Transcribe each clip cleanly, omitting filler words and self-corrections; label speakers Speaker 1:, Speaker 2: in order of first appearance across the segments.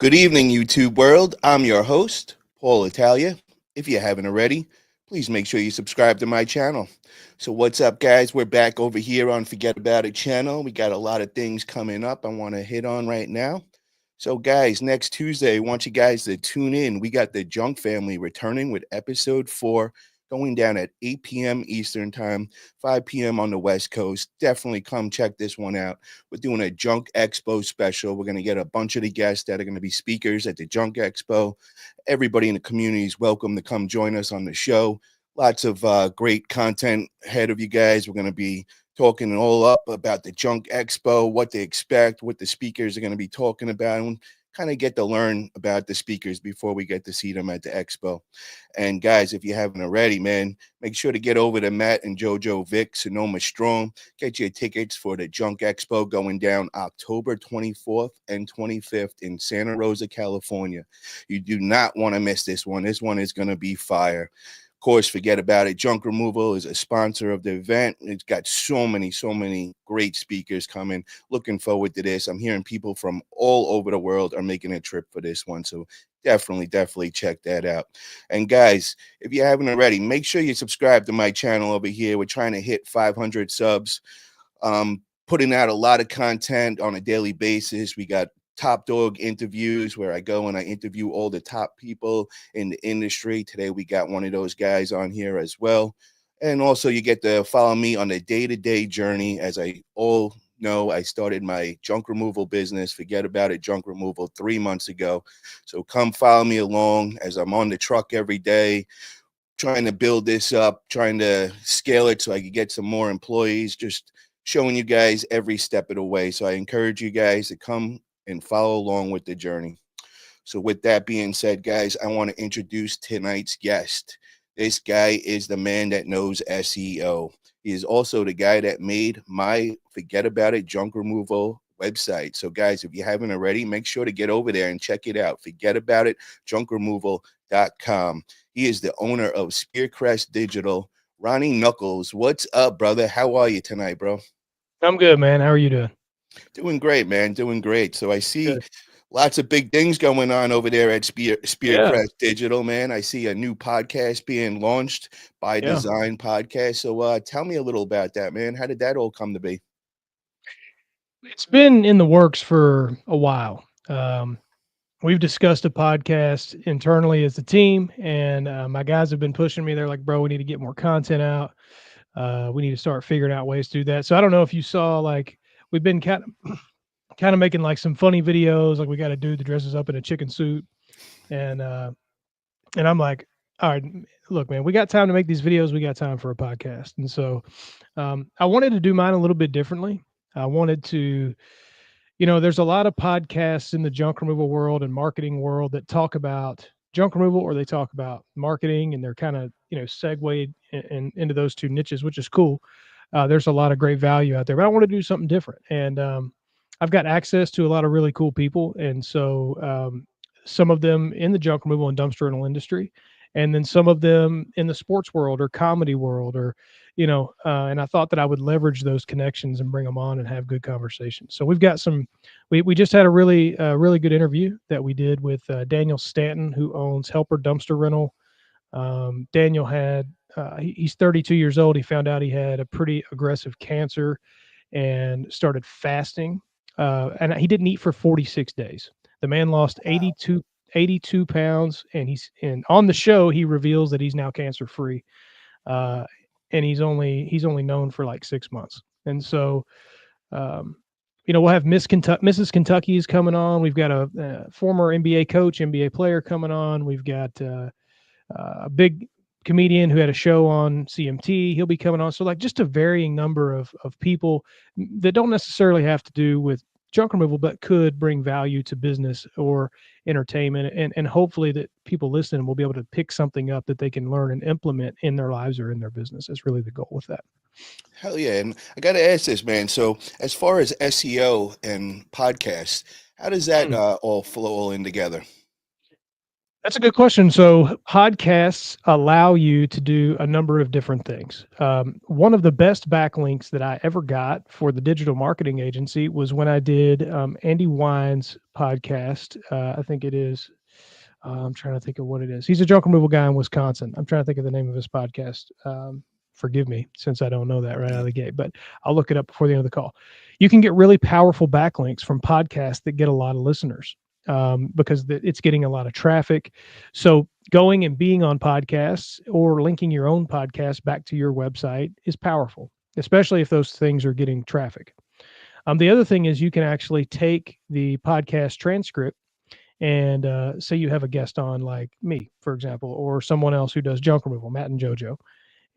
Speaker 1: Good evening, YouTube world. I'm your host, Paul Italia. If you haven't already, please make sure you subscribe to my channel. So, what's up, guys? We're back over here on Forget About It channel. We got a lot of things coming up I want to hit on right now. So, guys, next Tuesday, I want you guys to tune in. We got the Junk Family returning with episode 4 going down at 8 p.m. Eastern Time, 5 p.m. on the West Coast. Definitely come check this one out. We're doing a Junk Expo special. We're going to get a bunch of the guests that are going to be speakers at the Junk Expo. Everybody in the community is welcome to come join us on the show. Lots of great content ahead of you guys. We're going to be talking all up about the Junk Expo, what they expect, what the speakers are going to be talking about, and kind of get to learn about the speakers before we get to see them at the expo. And guys, if you haven't already, man, make sure to get over to Matt and Jojo Vic, Sonoma Strong. Get your tickets for the Junk Expo going down October 24th and 25th in Santa Rosa, California. You do not want to miss this one. This one is going to be fire. Of course, Forget About It. Junk Removal is a sponsor of the event. It's got so many great speakers coming. Looking forward to this. I'm hearing people from all over the world are making a trip for this one. So definitely check that out. And guys, if you haven't already, make sure you subscribe to my channel over here. We're trying to hit 500 subs. Putting out a lot of content on a daily basis. We got top dog interviews where I go and I interview all the top people in the industry. Today we got one of those guys on here as well. And also you get to follow me on the day-to-day journey. As I all know, I started my junk removal business, Forget About It Junk Removal, 3 months ago. So come follow me along as I'm on the truck every day, trying to build this up, trying to scale it so I could get some more employees, just showing you guys every step of the way. So I encourage you guys to come and follow along with the journey. So with that being said, guys, I want to introduce tonight's guest. This guy is the man that knows SEO. He is also the guy that made my Forget About It Junk Removal website. So guys, if you haven't already, make sure to get over there and check it out. Forget About It junkremoval.com. He is the owner of Spear Crest Digital. Ronnie Knuckles, what's up, brother? How are you tonight, bro?
Speaker 2: I'm good, man. How are you doing?
Speaker 1: Doing great, man. Doing great. So I see
Speaker 2: Good.
Speaker 1: lots of big things going on over there at Spear
Speaker 2: Yeah,
Speaker 1: Crest Digital, man. I see a new podcast being launched, by
Speaker 2: yeah.
Speaker 1: Design podcast. So tell me a little about that, man. How did that all come to be?
Speaker 2: It's been in the works for a while. We've discussed a podcast internally as a team, and my guys have been pushing me. They're like, "Bro, we need to get more content out. We need to start figuring out ways to do that." So I don't know if you saw, like, we've been kind of making like some funny videos. Like we got a dude that dresses up in a chicken suit, and uh, and I'm like, "All right, look, man, we got time to make these videos. We got time for a podcast." And so I wanted to do mine a little bit differently. I wanted to, there's a lot of podcasts in the junk removal world and marketing world that talk about junk removal or they talk about marketing, and they're kind of, segued into those two niches, which is cool. There's a lot of great value out there, but I want to do something different. And I've got access to a lot of really cool people. And so some of them in the junk removal and dumpster rental industry, and then some of them in the sports world or comedy world, or and I thought that I would leverage those connections and bring them on and have good conversations. So we've got some. We just had a really good interview that we did with Daniel Stanton, who owns Helper Dumpster Rental. Daniel he's 32 years old. He found out he had a pretty aggressive cancer and started fasting. And he didn't eat for 46 days. The man lost
Speaker 1: Wow.
Speaker 2: 82 pounds, and on the show he reveals that he's now cancer free. Uh, and he's only known for like 6 months. And so, um, we'll have Mrs. Kentucky is coming on. We've got a former NBA coach, NBA player coming on. We've got a big comedian who had a show on CMT. He'll be coming on. So like just a varying number of people that don't necessarily have to do with junk removal, but could bring value to business or entertainment. And hopefully that people listening will be able to pick something up that they can learn and implement in their lives or in their business. That's really the goal with that.
Speaker 1: Hell yeah. And I got to ask this, man. So as far as SEO and podcasts, how does that
Speaker 2: Mm.
Speaker 1: all flow all in together?
Speaker 2: That's a good question. So, podcasts allow you to do a number of different things. One of the best backlinks that I ever got for the digital marketing agency was when I did Andy Wine's podcast. I think it is. I'm trying to think of what it is. He's a junk removal guy in Wisconsin. I'm trying to think of the name of his podcast. Forgive me since I don't know that right out of the gate, but I'll look it up before the end of the call. You can get really powerful backlinks from podcasts that get a lot of listeners because it's getting a lot of traffic. So going and being on podcasts or linking your own podcast back to your website is powerful, especially if those things are getting traffic. The other thing is you can actually take the podcast transcript and say you have a guest on like me, for example, or someone else who does junk removal, Matt and JoJo.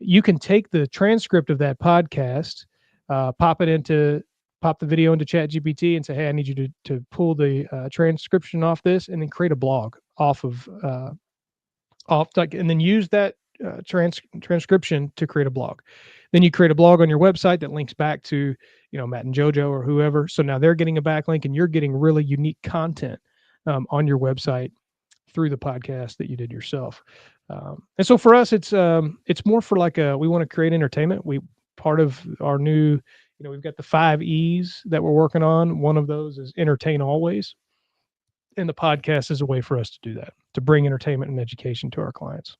Speaker 2: You can take the transcript of that podcast, pop the video into ChatGPT and say, hey, I need you to pull the transcription off this, and then create a blog and then use that transcription to create a blog. Then you create a blog on your website that links back to, Matt and JoJo or whoever. So now they're getting a backlink and you're getting really unique content on your website through the podcast that you did yourself. And so for us, it's more for like we want to create entertainment. We part of our new, we've got the 5 E's that we're working on. One of those is entertain always. And the podcast is a way for us to do that, to bring entertainment and education to our clients.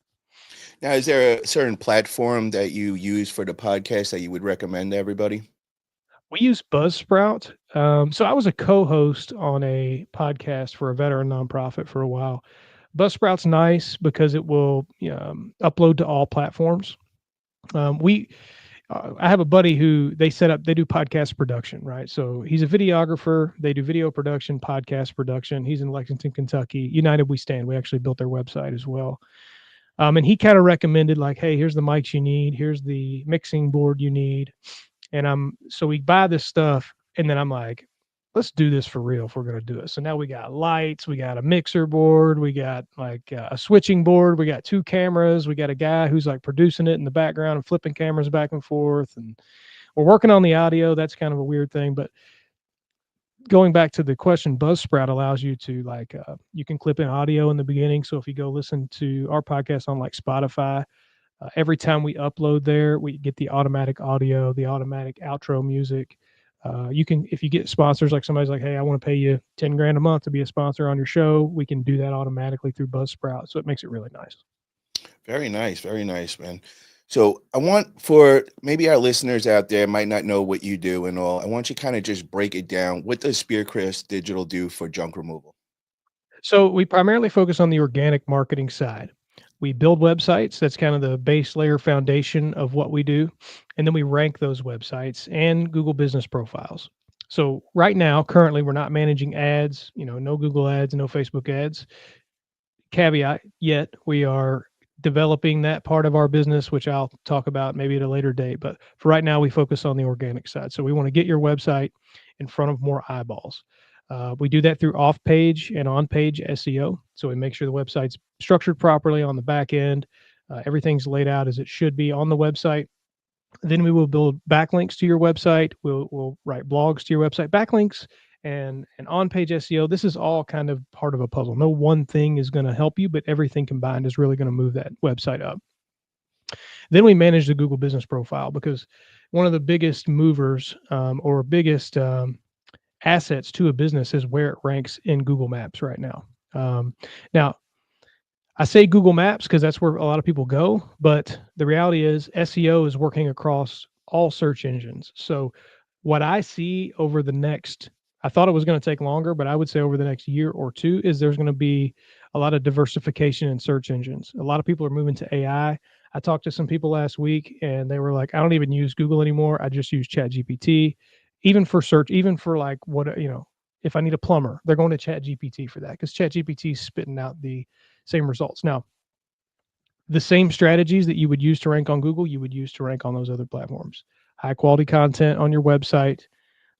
Speaker 1: Now, is there a certain platform that you use for the podcast that you would recommend to everybody?
Speaker 2: We use Buzzsprout. So I was a co-host on a podcast for a veteran nonprofit for a while. Buzzsprout's nice because it will upload to all platforms. I have a buddy who they do podcast production, right? So he's a videographer. They do video production, podcast production. He's in Lexington, Kentucky. United We Stand. We actually built their website as well. And he kind of recommended like, hey, here's the mics you need. Here's the mixing board you need. And so we buy this stuff. And then I'm like, let's do this for real if we're going to do it. So now we got lights, we got a mixer board, we got like a switching board, we got 2 cameras, we got a guy who's like producing it in the background and flipping cameras back and forth. And we're working on the audio. That's kind of a weird thing. But going back to the question, Buzzsprout allows you to like, you can clip in audio in the beginning. So if you go listen to our podcast on like Spotify, every time we upload there, we get the automatic audio, the automatic outro music. You can, if you get sponsors, like somebody's like, hey, I want to pay you 10 grand a month to be a sponsor on your show, we can do that automatically through Buzzsprout. So it makes it really nice.
Speaker 1: Very nice, man. So I want for maybe our listeners out there might not know what you do and all. I want you kind of just break it down. What does Spear Crest Digital do for junk removal?
Speaker 2: So we primarily focus on the organic marketing side. We build websites. That's kind of the base layer foundation of what we do. And then we rank those websites and Google business profiles. So right now, currently, we're not managing ads, no Google ads, no Facebook ads. Caveat yet, we are developing that part of our business, which I'll talk about maybe at a later date. But for right now, we focus on the organic side. So we want to get your website in front of more eyeballs. We do that through off-page and on-page SEO. So we make sure the website's structured properly on the back end. Everything's laid out as it should be on the website. Then we will build backlinks to your website. We'll write blogs to your website. Backlinks and on-page SEO, this is all kind of part of a puzzle. No one thing is going to help you, but everything combined is really going to move that website up. Then we manage the Google business profile, because one of the biggest movers or biggest assets to a business is where it ranks in Google Maps right now. Now, I say Google Maps because that's where a lot of people go, but the reality is SEO is working across all search engines. So what I see over the next, I thought it was going to take longer, but I would say over the next year or two is there's going to be a lot of diversification in search engines. A lot of people are moving to AI. I talked to some people last week and they were like, I don't even use Google anymore. I just use ChatGPT. Even for search, even for like if I need a plumber, they're going to ChatGPT for that because ChatGPT is spitting out the same results. Now, the same strategies that you would use to rank on Google, you would use to rank on those other platforms. High quality content on your website,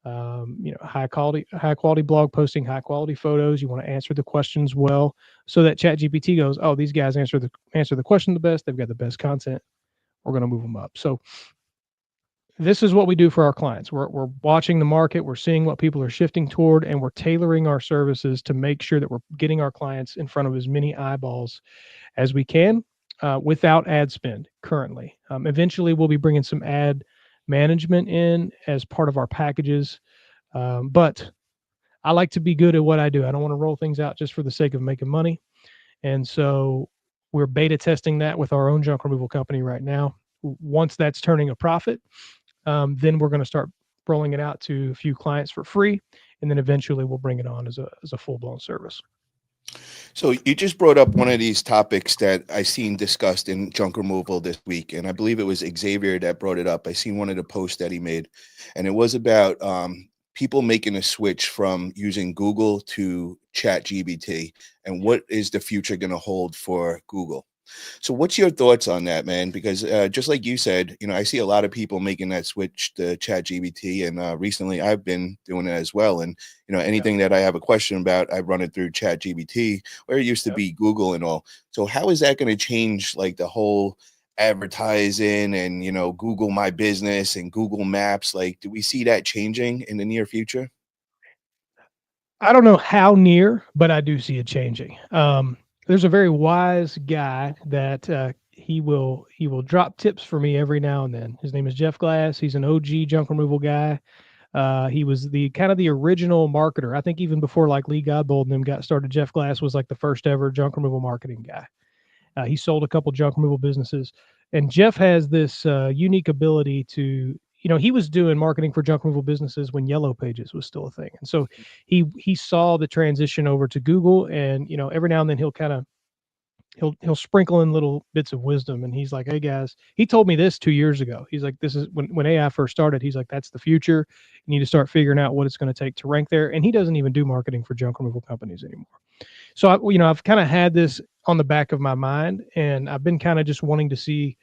Speaker 2: high quality blog posting, high quality photos. You want to answer the questions well, so that ChatGPT goes, oh, these guys answer the question the best. They've got the best content. We're going to move them up. So this is what we do for our clients. We're watching the market, we're seeing what people are shifting toward, and we're tailoring our services to make sure that we're getting our clients in front of as many eyeballs as we can without ad spend currently. Eventually, we'll be bringing some ad management in as part of our packages. But I like to be good at what I do. I don't want to roll things out just for the sake of making money. And so we're beta testing that with our own junk removal company right now. Once that's turning a profit, then we're going to start rolling it out to a few clients for free, and then eventually we'll bring it on as a full blown service.
Speaker 1: So you just brought up one of these topics that I seen discussed in junk removal this week, and I believe it was Xavier that brought it up. I seen one of the posts that he made, and it was about people making a switch from using Google to ChatGPT, and what is the future going to hold for Google. So, what's your thoughts on that, man? Because just like you said, I see a lot of people making that switch to ChatGPT, and recently I've been doing it as well. And
Speaker 2: Yeah.
Speaker 1: anything that I have a question about, I run it through ChatGPT, where it used to
Speaker 2: Yep.
Speaker 1: be Google and all. So, how is that going to change, like the whole advertising and Google My Business and Google Maps? Like, do we see that changing in the near future?
Speaker 2: I don't know how near, but I do see it changing. There's a very wise guy that he will drop tips for me every now and then. His name is Jeff Glass. He's an OG junk removal guy. He was the kind of the original marketer. I think even before like Lee Godbold and them got started, Jeff Glass was like the first ever junk removal marketing guy. He sold a couple junk removal businesses, and Jeff has this unique ability to. He was doing marketing for junk removal businesses when Yellow Pages was still a thing, and so he saw the transition over to Google, and every now and then he'll sprinkle in little bits of wisdom, and he's like, "Hey guys," he told me this 2 years ago. He's like, "This is when AI first started." He's like, "That's the future. You need to start figuring out what it's going to take to rank there." And he doesn't even do marketing for junk removal companies anymore. So I've kind of had this on the back of my mind, and I've been kind of just wanting to see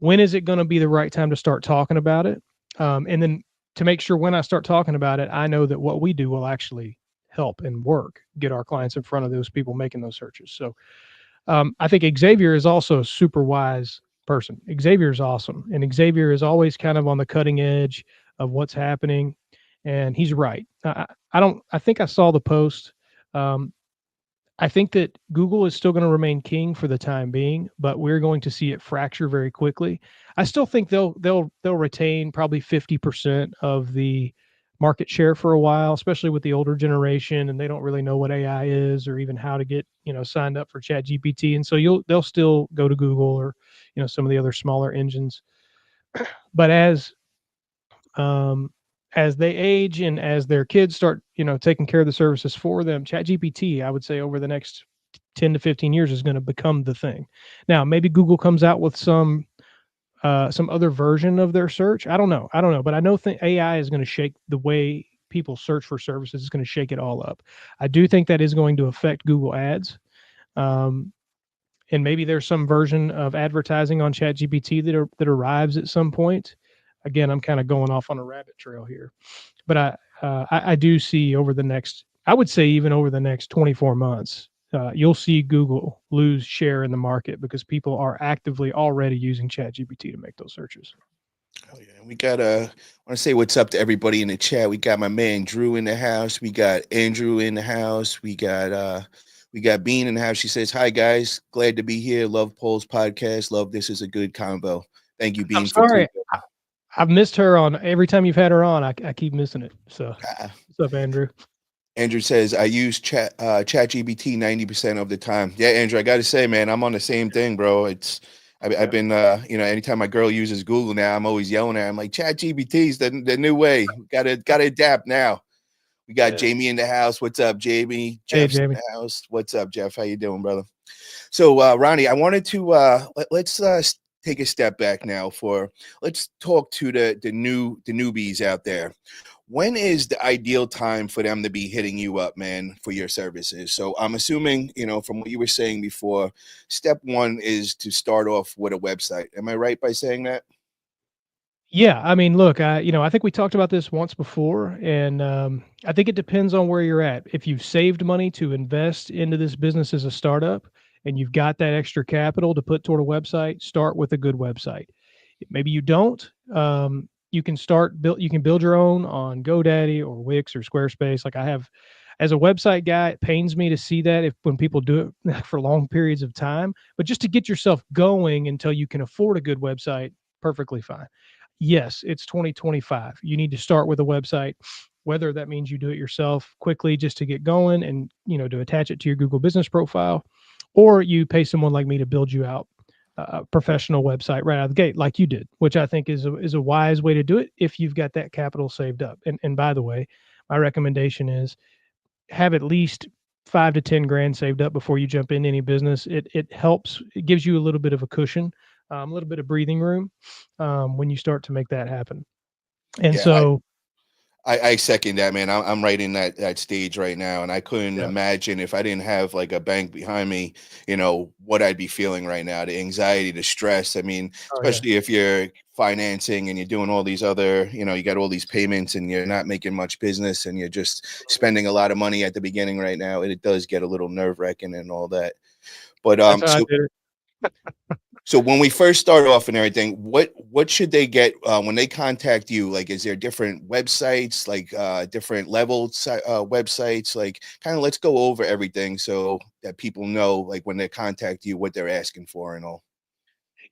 Speaker 2: when is it going to be the right time to start talking about it, and then to make sure when I start talking about it, I know that what we do will actually help and work, get our clients in front of those people making those searches. So I think Xavier is also a super wise person. Xavier is awesome, and Xavier is always kind of on the cutting edge of what's happening, and he's right. I don't. I think I saw the post. Um, I think that Google is still going to remain king for the time being, but we're going to see it fracture very quickly. I still think they'll retain probably 50% of the market share for a while, especially with the older generation, and they don't really know what AI is or even how to get signed up for Chat GPT, and so they'll still go to Google or some of the other smaller engines. But um, as they age and as their kids start, taking care of the services for them, ChatGPT, I would say over the next 10 to 15 years is going to become the thing. Now, maybe Google comes out with some other version of their search. I don't know, but I know AI is going to shake the way people search for services. It's going to shake it all up. I do think that is going to affect Google Ads. Um, and maybe there's some version of advertising on ChatGPT that arrives at some point. Again, I'm kind of going off on a rabbit trail here, but I do see over the next, I would say even over the next 24 months, you'll see Google lose share in the market because people are actively already using ChatGPT to make those searches.
Speaker 1: Oh yeah, we got want to say what's up to everybody in the chat. We got my man Drew in the house. We got Andrew in the house. We got Bean in the house. She says, "Hi guys, glad to be here. Love Paul's podcast. Love this is a good convo. Thank you,
Speaker 2: I'm
Speaker 1: Bean, for
Speaker 2: sorry,
Speaker 1: taking."
Speaker 2: I've missed her on every time you've had her on. I keep missing it. So
Speaker 1: Uh,
Speaker 2: what's up, Andrew?
Speaker 1: Andrew says, "I use ChatGPT 90% of the time." Yeah, Andrew, I got to say, man, I'm on the same thing, bro. I've
Speaker 2: Yeah.
Speaker 1: been anytime my girl uses Google now, I'm always yelling at her. I'm like, ChatGPT is the new way. Gotta adapt now. We
Speaker 2: It
Speaker 1: got
Speaker 2: is.
Speaker 1: Jamie in the house. What's up, Jamie?
Speaker 2: Hey,
Speaker 1: Jeff's in
Speaker 2: Jamie.
Speaker 1: the house. What's up, Jeff? How you doing, brother? So, Ronnie, I wanted to let's take a step back now. Let's talk to the newbies out there. When is the ideal time for them to be hitting you up, man, for your services? So I'm assuming, from what you were saying before, step one is to start off with a website. Am I right by saying that?
Speaker 2: Yeah, I mean, look, I think we talked about this once before, and I think it depends on where you're at. If you've saved money to invest into this business as a startup, and you've got that extra capital to put toward a website, start with a good website. Maybe you don't. You can start build. You can build your own on GoDaddy or Wix or Squarespace. Like I have, as a website guy, it pains me to see that if when people do it for long periods of time. But just to get yourself going until you can afford a good website, perfectly fine. Yes, it's 2025. You need to start with a website, whether that means you do it yourself quickly just to get going and to attach it to your Google business profile, or you pay someone like me to build you out a professional website right out of the gate, like you did, which I think is a wise way to do it if you've got that capital saved up. And by the way, my recommendation is have at least 5 to 10 grand saved up before you jump into any business. It helps. It gives you a little bit of a cushion, a little bit of breathing room when you start to make that happen. And
Speaker 1: Yeah,
Speaker 2: so,
Speaker 1: I second that, man. I'm right in that stage right now, and I couldn't
Speaker 2: yeah,
Speaker 1: imagine if I didn't have like a bank behind me, what I'd be feeling right now. The anxiety, the stress. I mean,
Speaker 2: oh yeah,
Speaker 1: especially if you're financing and you're doing all these other, you got all these payments and you're not making much business and you're just spending a lot of money at the beginning right now. It does get a little nerve wracking and all that. But
Speaker 2: that's how I
Speaker 1: so
Speaker 2: did it.
Speaker 1: so when we first start off and everything, what should they get when they contact you? Like, is there different websites, like different websites? Like, kind of let's go over everything so that people know, like, when they contact you, what they're asking for and all.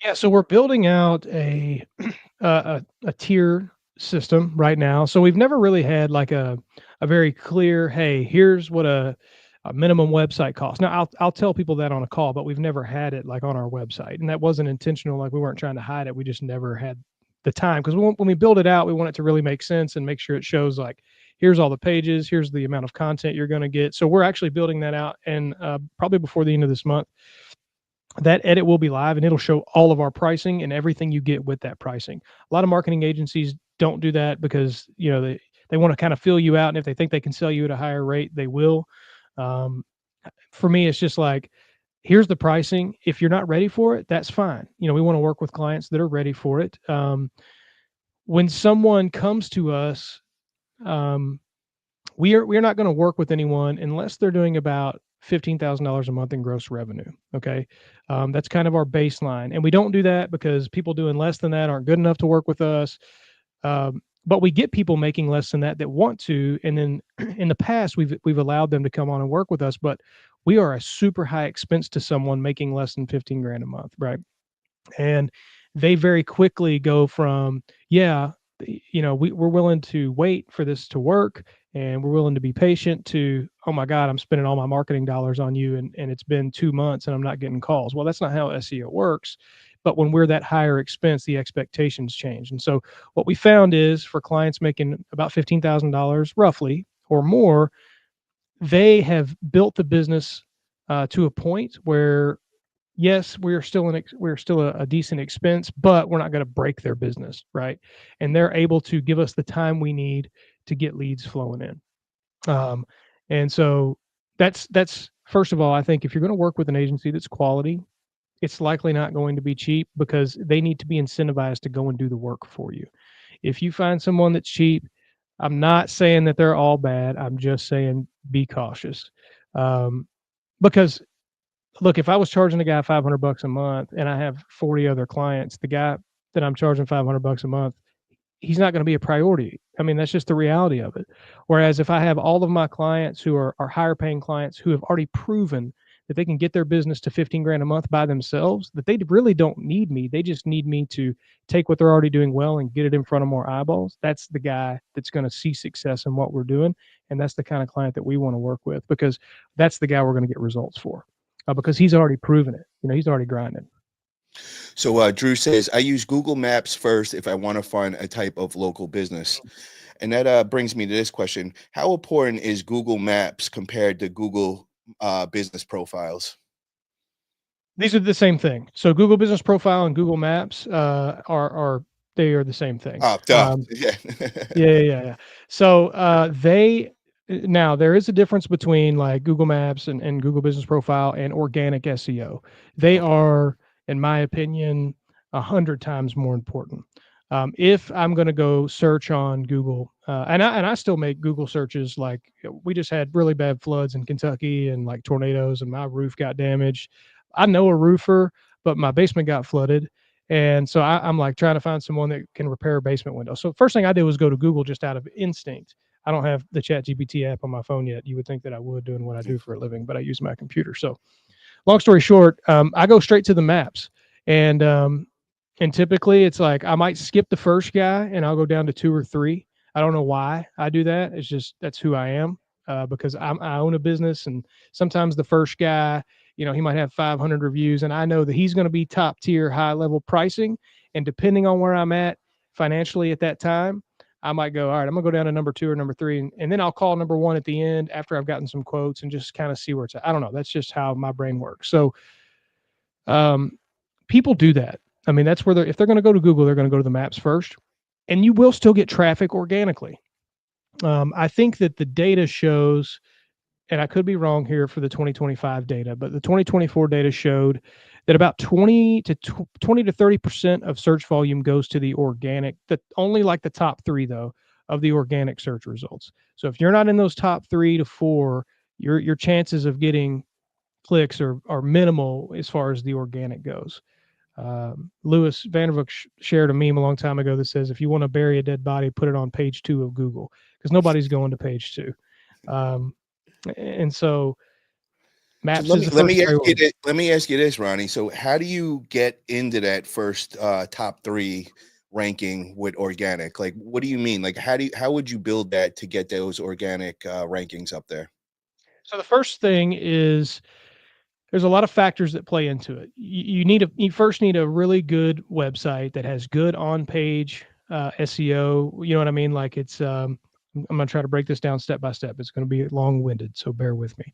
Speaker 2: Yeah, so we're building out a tier system right now. So we've never really had like a very clear, hey, here's what a minimum website costs. Now I'll tell people that on a call, but we've never had it like on our website, and that wasn't intentional. Like we weren't trying to hide it. We just never had the time because when we build it out, we want it to really make sense and make sure it shows like here's all the pages, here's the amount of content you're going to get. So we're actually building that out, and probably before the end of this month that edit will be live and it'll show all of our pricing and everything you get with that pricing. A lot of marketing agencies don't do that because they want to kind of fill you out, and if they think they can sell you at a higher rate, they will. Um, for me, it's just like here's the pricing. If you're not ready for it, that's fine. We want to work with clients that are ready for it. When someone comes to us, um, we are not going to work with anyone unless they're doing about $15,000 a month in gross revenue. Okay, that's kind of our baseline, and we don't do that because people doing less than that aren't good enough to work with us. But we get people making less than that want to, and then in the past we've allowed them to come on and work with us, but we are a super high expense to someone making less than 15 grand a month, right? And they very quickly go from yeah, we're willing to wait for this to work and we're willing to be patient to oh my god, I'm spending all my marketing dollars on you, and it's been 2 months and I'm not getting calls. Well, that's not how SEO works. But when we're that higher expense, the expectations change. And so what we found is for clients making about $15,000 roughly or more, they have built the business to a point where yes, we're still a decent expense, but we're not going to break their business, right? And they're able to give us the time we need to get leads flowing in. Um, and so that's first of all, I think if you're going to work with an agency that's quality, it's likely not going to be cheap because they need to be incentivized to go and do the work for you. If you find someone that's cheap, I'm not saying that they're all bad. I'm just saying be cautious. Um, because look, if I was charging a guy $500 a month and I have 40 other clients, the guy that I'm charging $500 a month, he's not going to be a priority. I mean, that's just the reality of it. Whereas if I have all of my clients who are higher paying clients who have already proven that they can get their business to 15 grand a month by themselves, that they really don't need me. They just need me to take what they're already doing well and get it in front of more eyeballs. That's the guy that's going to see success in what we're doing. And that's the kind of client that we want to work with because that's the guy we're going to get results for because he's already proven it. He's already grinding.
Speaker 1: So Drew says, I use Google Maps first if I want to find a type of local business. And that brings me to this question. How important is Google Maps compared to Google business profiles?
Speaker 2: These are the same thing. So Google Business Profile and Google Maps are they are the same thing.
Speaker 1: Oh, duh. Yeah.
Speaker 2: Yeah. So they now there is a difference between like Google Maps and Google Business Profile and organic SEO. They
Speaker 1: Okay.
Speaker 2: are, in my opinion, 100 times more important. If I'm going to go search on Google, and I still make Google searches, like we just had really bad floods in Kentucky and like tornadoes, and my roof got damaged. I know a roofer, but my basement got flooded, And so I'm like trying to find someone that can repair a basement window. So first thing I did was go to Google just out of instinct. I don't have the ChatGPT app on my phone yet. You would think that I would, doing what I do for a living, but I use my computer. So long story short, I go straight to the maps, and typically it's like I might skip the first guy and I'll go down to two or three. I don't know why I do that. It's just that's who I am, because I own a business, and sometimes the first guy, he might have 500 reviews, and I know that he's going to be top tier, high level pricing, and depending on where I'm at financially at that time, I might go, all right, I'm gonna go down to number two or number three, and then I'll call number one at the end after I've gotten some quotes and just kind of see where it's at. I don't know. That's just how my brain works. So um, people do that. I mean, that's where if they're going to go to Google, they're going to go to the maps first, and you will still get traffic organically. I think that the data shows, and I could be wrong here for the 2025 data, but the 2024 data showed that about 20 to 30% of search volume goes to the organic, that only like the top three though of the organic search results. So if you're not in those top 3 to 4, your chances of getting clicks are minimal as far as the organic goes. Lewis Vanderhook shared a meme a long time ago that says, if you want to bury a dead body, put it on page 2 of Google, because nobody's going to page 2. And so
Speaker 1: So
Speaker 2: maps
Speaker 1: let
Speaker 2: is
Speaker 1: me
Speaker 2: the
Speaker 1: let
Speaker 2: first
Speaker 1: me ask you
Speaker 2: priority.
Speaker 1: this, let me ask you this, Ronnie. So how do you get into that first top three ranking with organic? Like, what do you mean? Like, how would you build that to get those organic rankings up there?
Speaker 2: So the first thing is there's a lot of factors that play into it. You first need a really good website that has good on page SEO. You know what I mean? Like I'm going to try to break this down step by step. It's going to be long winded, so bear with me.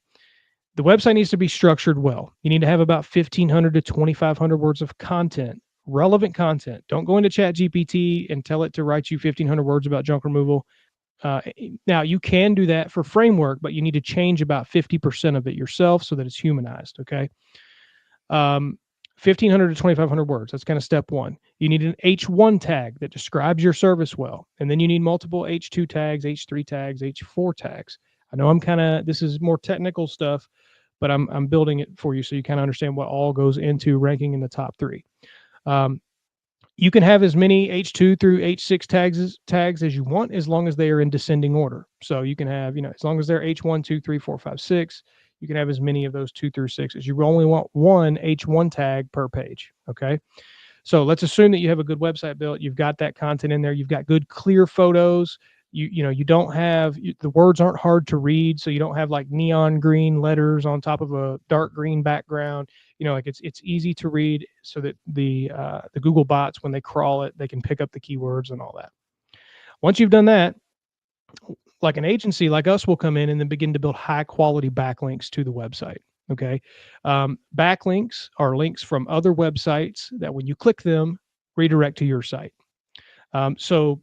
Speaker 2: The website needs to be structured well. You need to have about 1,500 to 2,500 words of content, relevant content. Don't go into ChatGPT and tell it to write you 1,500 words about junk removal. Now, you can do that for framework, but you need to change about 50% of it yourself so that it's humanized. Okay. 1,500 to 2,500 words. That's kind of step one. You need an H1 tag that describes your service well. And then you need multiple H2 tags, H3 tags, H4 tags. I know this is more technical stuff, but I'm building it for you so you kind of understand what all goes into ranking in the top 3. You can have as many H2 through H6 tags as you want, as long as they are in descending order. So you can have, as long as they're H1, 2, 3, 4, 5, 6, you can have as many of those 2 through 6 you only want one H1 tag per page. Okay. So let's assume that you have a good website built. You've got that content in there. You've got good, clear photos. You don't have the words aren't hard to read, so you don't have like neon green letters on top of a dark green background. Like it's easy to read, so that the Google bots, when they crawl it, they can pick up the keywords and all that. Once you've done that, like an agency like us will come in and then begin to build high quality backlinks to the website. Okay. Backlinks are links from other websites that when you click them, redirect to your site. So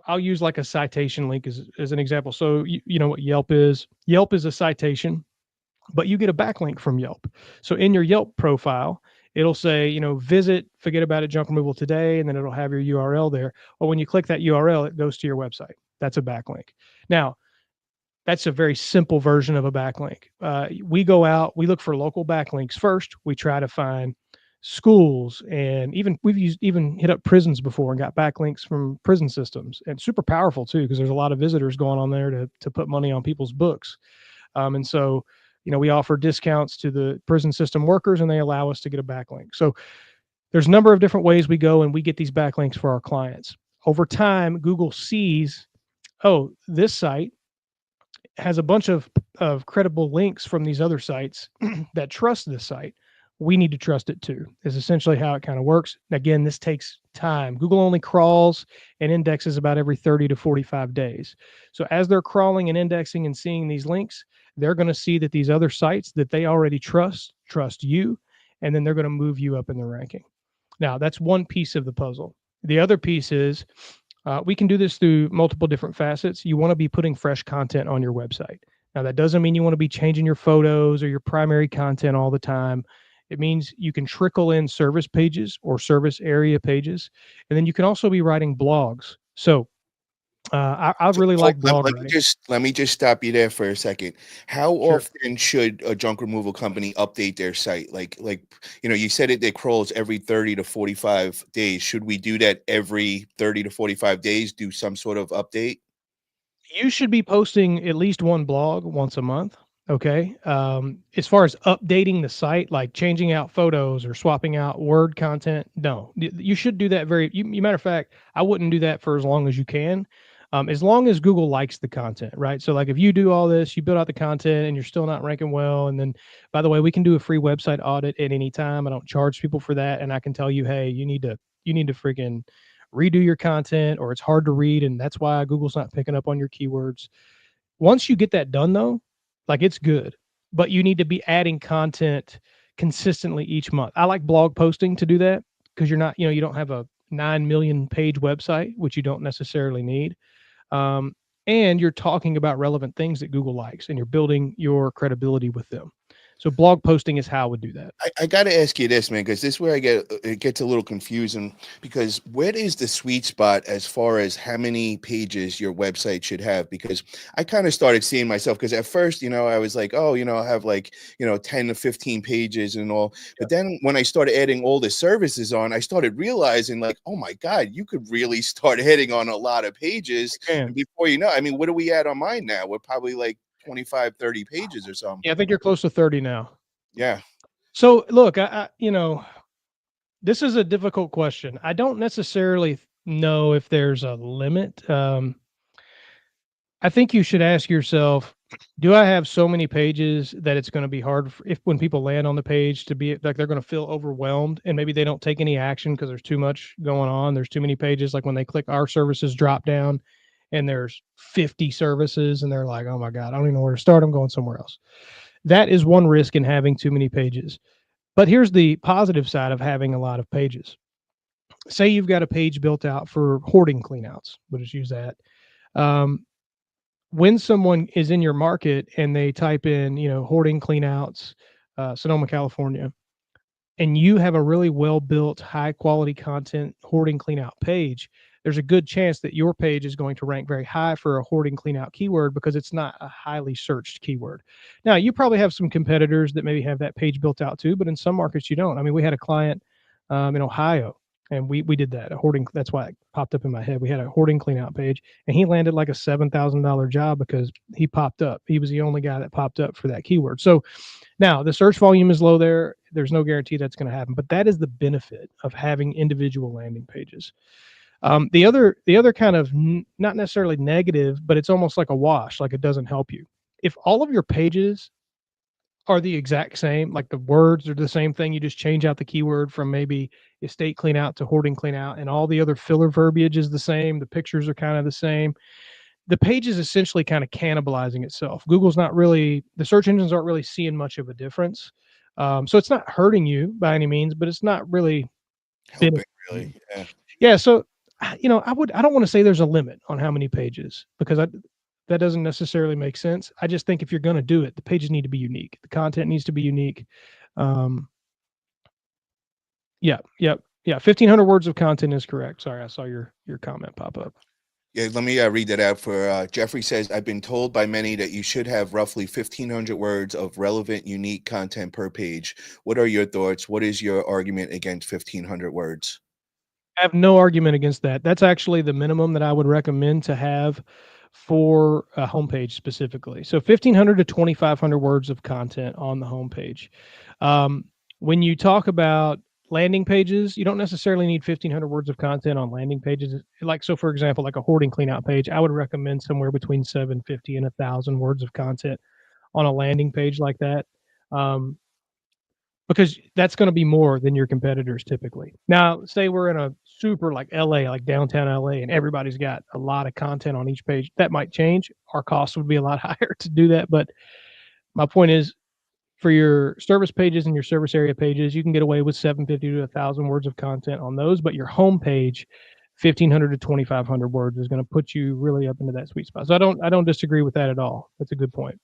Speaker 2: I'll use like a citation link as an example. So you know what Yelp is? Yelp is a citation, but you get a backlink from Yelp. So in your Yelp profile, it'll say, visit Forget About It Junk Removal today, and then it'll have your URL there. Or when you click that URL, it goes to your website. That's a backlink. Now, that's a very simple version of a backlink. We go out, we look for local backlinks first. We try to find schools, and we've even hit up prisons before and got backlinks from prison systems, and super powerful too, because there's a lot of visitors going on there to put money on people's books. And so, we offer discounts to the prison system workers, and they allow us to get a backlink. So there's a number of different ways we go and we get these backlinks for our clients. Over time, Google sees, oh, this site has a bunch of credible links from these other sites that trust this site. We need to trust it too, is essentially how it kind of works. Again, this takes time. Google only crawls and indexes about every 30 to 45 days. So as they're crawling and indexing and seeing these links, they're going to see that these other sites that they already trust you, and then they're going to move you up in the ranking. Now, that's one piece of the puzzle. The other piece is we can do this through multiple different facets. You want to be putting fresh content on your website. Now, that doesn't mean you want to be changing your photos or your primary content all the time. It means you can trickle in service pages or service area pages. And then you can also be writing blogs. So I
Speaker 1: So,
Speaker 2: really like blog
Speaker 1: let me
Speaker 2: writing.
Speaker 1: just stop you there for a second. How
Speaker 2: Sure.
Speaker 1: often should a junk removal company update their site? You said it crawls every 30 to 45 days. Should we do that every 30 to 45 days? Do some sort of update?
Speaker 2: You should be posting at least one blog once a month. Okay. As far as updating the site, like changing out photos or swapping out word content, no, you should do that matter of fact, I wouldn't do that for as long as you can. As long as Google likes the content, right? So, like, if you do all this, you build out the content, and you're still not ranking well, and then, by the way, we can do a free website audit at any time. I don't charge people for that, and I can tell you, hey, you need to freaking redo your content, or it's hard to read, and that's why Google's not picking up on your keywords. Once you get that done, though, like, it's good, but you need to be adding content consistently each month. I like blog posting to do that because you don't have a 9 million page website, which you don't necessarily need. Um, and you're talking about relevant things that Google likes, and you're building your credibility with them. So blog posting is how I would do that.
Speaker 1: I got to ask you this, man, because this is where it gets a little confusing. Because where is the sweet spot as far as how many pages your website should have? Because I kind of started seeing myself. Because at first, I was like, oh, I have like 10 to 15 pages and all.
Speaker 2: Yeah,
Speaker 1: But then when I started adding all the services on, I started realizing like, oh my God, you could really start hitting on a lot of pages.
Speaker 2: you can.
Speaker 1: And before you know, I mean, what are we at on mine now? We're probably like 25, 30 pages or something.
Speaker 2: Yeah, I think you're close to 30 now.
Speaker 1: Yeah.
Speaker 2: So look, this is a difficult question. I don't necessarily know if there's a limit. I think you should ask yourself, do I have so many pages that it's going to be hard if when people land on the page to be like they're going to feel overwhelmed and maybe they don't take any action because there's too much going on. There's too many pages. Like when they click our services drop down and there's 50 services and they're like, oh my God, I don't even know where to start. I'm going somewhere else. That is one risk in having too many pages. But here's the positive side of having a lot of pages. Say you've got a page built out for hoarding cleanouts. We'll just use that. Um, when someone is in your market and they type in, hoarding cleanouts, Sonoma, California, and you have a really well built, high quality content hoarding cleanout page, there's a good chance that your page is going to rank very high for a hoarding cleanout keyword because it's not a highly searched keyword. Now, you probably have some competitors that maybe have that page built out too, but in some markets you don't. I mean, we had a client in Ohio, and we did that a hoarding. That's why it popped up in my head. We had a hoarding cleanout page, and he landed like a $7,000 job because he popped up. He was the only guy that popped up for that keyword. So now the search volume is low there. There's no guarantee that's going to happen, but that is the benefit of having individual landing pages. The other kind of not necessarily negative, but it's almost like a wash, like it doesn't help you. If all of your pages are the exact same, like the words are the same thing, you just change out the keyword from maybe estate clean out to hoarding clean out, and all the other filler verbiage is the same, the pictures are kind of the same, the page is essentially kind of cannibalizing itself. Google's not really, the search engines aren't really seeing much of a difference. So it's not hurting you by any means, but it's not really
Speaker 1: Helping,
Speaker 2: benefiting you.
Speaker 1: really. Yeah.
Speaker 2: Yeah. So, I don't want to say there's a limit on how many pages because that doesn't necessarily make sense. I just think if you're going to do it, the pages need to be unique. The content needs to be unique. Um, yeah. Yep. Yeah. 1,500 words of content is correct. Sorry. I saw your comment pop up.
Speaker 1: Yeah, let me read that out for Jeffrey says, I've been told by many that you should have roughly 1,500 words of relevant, unique content per page. What are your thoughts? What is your argument against 1,500 words?
Speaker 2: I have no argument against that. That's actually the minimum that I would recommend to have for a homepage specifically. So 1,500 to 2,500 words of content on the homepage. When you talk about landing pages, you don't necessarily need 1,500 words of content on landing pages. Like, so for example, like a hoarding cleanout page, I would recommend somewhere between 750 and 1,000 words of content on a landing page like that. Um, because that's going to be more than your competitors typically. Now, say we're in a super like LA, like downtown LA, and everybody's got a lot of content on each page. That might change. Our cost would be a lot higher to do that. But my point is, for your service pages and your service area pages, you can get away with 750 to 1,000 words of content on those. But your home page, 1,500 to 2,500 words, is going to put you really up into that sweet spot. So I don't disagree with that at all. That's a good point.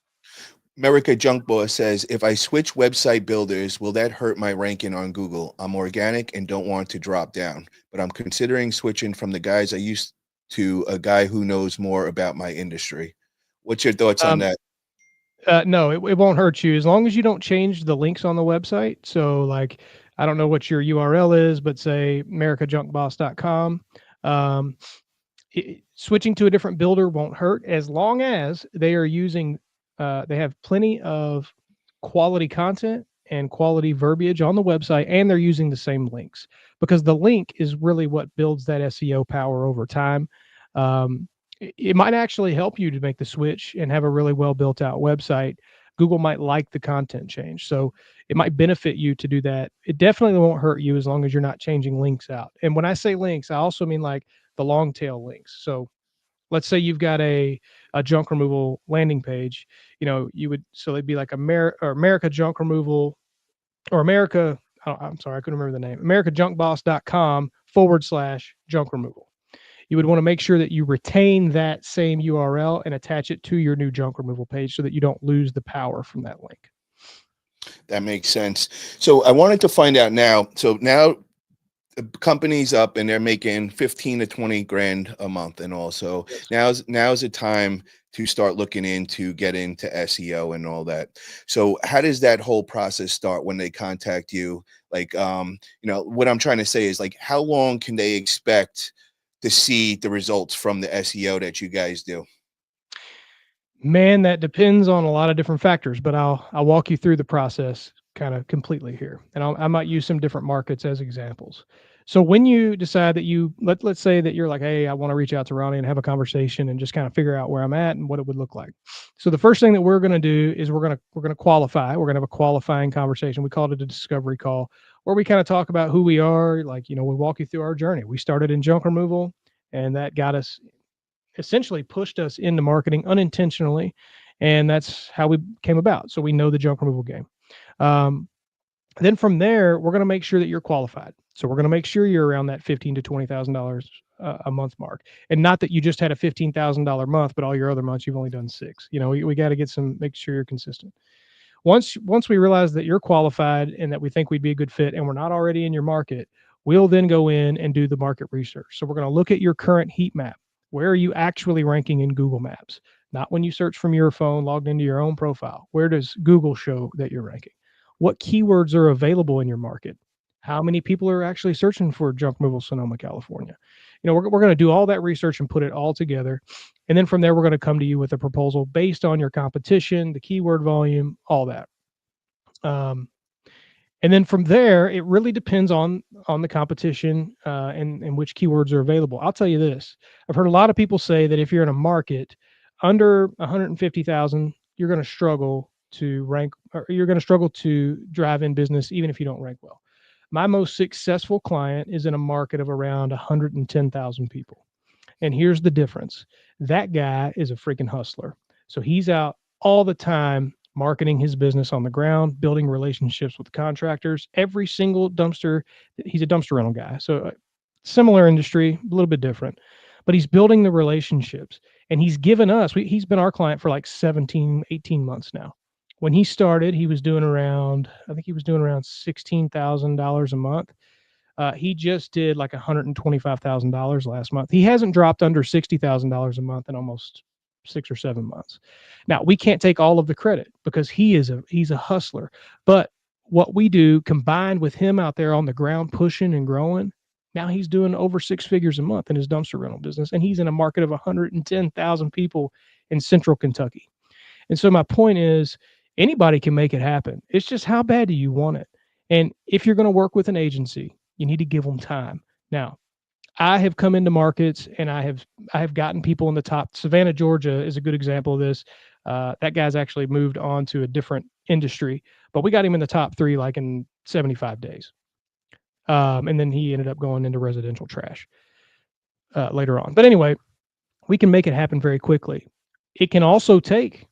Speaker 1: America Junk Boss says, if I switch website builders, will that hurt my ranking on Google? I'm organic and don't want to drop down, but I'm considering switching from the guys I used to a guy who knows more about my industry? What's your thoughts on
Speaker 2: Um,
Speaker 1: that?
Speaker 2: no, it won't hurt you as long as you don't change the links on the website. So, like, I don't know what your URL is, but say americajunkboss.com. Um, Switching to a different builder won't hurt as long as they are using, they have plenty of quality content and quality verbiage on the website, and they're using the same links because the link is really what builds that SEO power over time. It might actually help you to make the switch and have a really well built out website. Google might like the content change. So it might benefit you to do that. It definitely won't hurt you as long as you're not changing links out. And when I say links, I also mean like the long tail links. So let's say you've got a junk removal landing page, you would, so it'd be like America junk removal or America, oh, I'm sorry, I couldn't remember the name, americajunkboss.com/junk removal. You would want to make sure that you retain that same URL and attach it to your new junk removal page so that you don't lose the power from that link.
Speaker 1: That makes sense. So I wanted to find out now. So now the company's up and they're making 15 to 20 grand a month, and also
Speaker 2: Yes.
Speaker 1: now's the time to start looking into get into SEO and all that. So how does that whole process start when they contact you? Like, what I'm trying to say is, like, how long can they expect to see the results from the SEO that you guys do?
Speaker 2: Man, that depends on a lot of different factors, but I'll walk you through the process kind of completely here, and I might use some different markets as examples. So when you decide that let's say that you're like, hey, I want to reach out to Ronnie and have a conversation and just kind of figure out where I'm at and what it would look like. So the first thing that we're going to do is we're going to qualify. We're going to have a qualifying conversation. We called it a discovery call, where we kind of talk about who we are. Like, we walk you through our journey. We started in junk removal, and that got us essentially pushed us into marketing unintentionally, and that's how we came about. So we know the junk removal game. Um, then from there, we're going to make sure that you're qualified. So we're going to make sure you're around that $15,000 to $20,000 a month mark, and not that you just had a $15,000 month, but all your other months you've only done six. We got to make sure you're consistent. Once we realize that you're qualified and that we think we'd be a good fit, and we're not already in your market, we'll then go in and do the market research. So we're going to look at your current heat map. Where are you actually ranking in Google Maps? Not when you search from your phone logged into your own profile. Where does Google show that you're ranking? What keywords are available in your market? How many people are actually searching for junk removal Sonoma, California? We're going to do all that research and put it all together. And then from there, we're going to come to you with a proposal based on your competition, the keyword volume, all that. Um, and then from there, it really depends on the competition and which keywords are available. I'll tell you this: I've heard a lot of people say that if you're in a market under 150,000, you're going to struggle to rank, or you're going to struggle to drive in business, even if you don't rank well. My most successful client is in a market of around 110,000 people. And here's the difference: that guy is a freaking hustler. So he's out all the time marketing his business on the ground, building relationships with contractors. Every single dumpster, he's a dumpster rental guy. So similar industry, a little bit different, but he's building the relationships. And he's given us, he's been our client for like 17, 18 months now. When he started, he was doing around, I think he was doing around $16,000 a month. He just did like $125,000 last month. He hasn't dropped under $60,000 a month in almost 6 or 7 months. Now we can't take all of the credit because he's a hustler. But what we do combined with him out there on the ground pushing and growing, now he's doing over six figures a month in his dumpster rental business, and he's in a market of 110,000 people in Central Kentucky. And so my point is, anybody can make it happen. It's just how bad do you want it? And if you're going to work with an agency, you need to give them time. Now, I have come into markets and I have gotten people in the top. Savannah, Georgia is a good example of this. That guy's actually moved on to a different industry, but we got him in the top three like in 75 days. And then he ended up going into residential trash later on. But anyway, we can make it happen very quickly. It can also take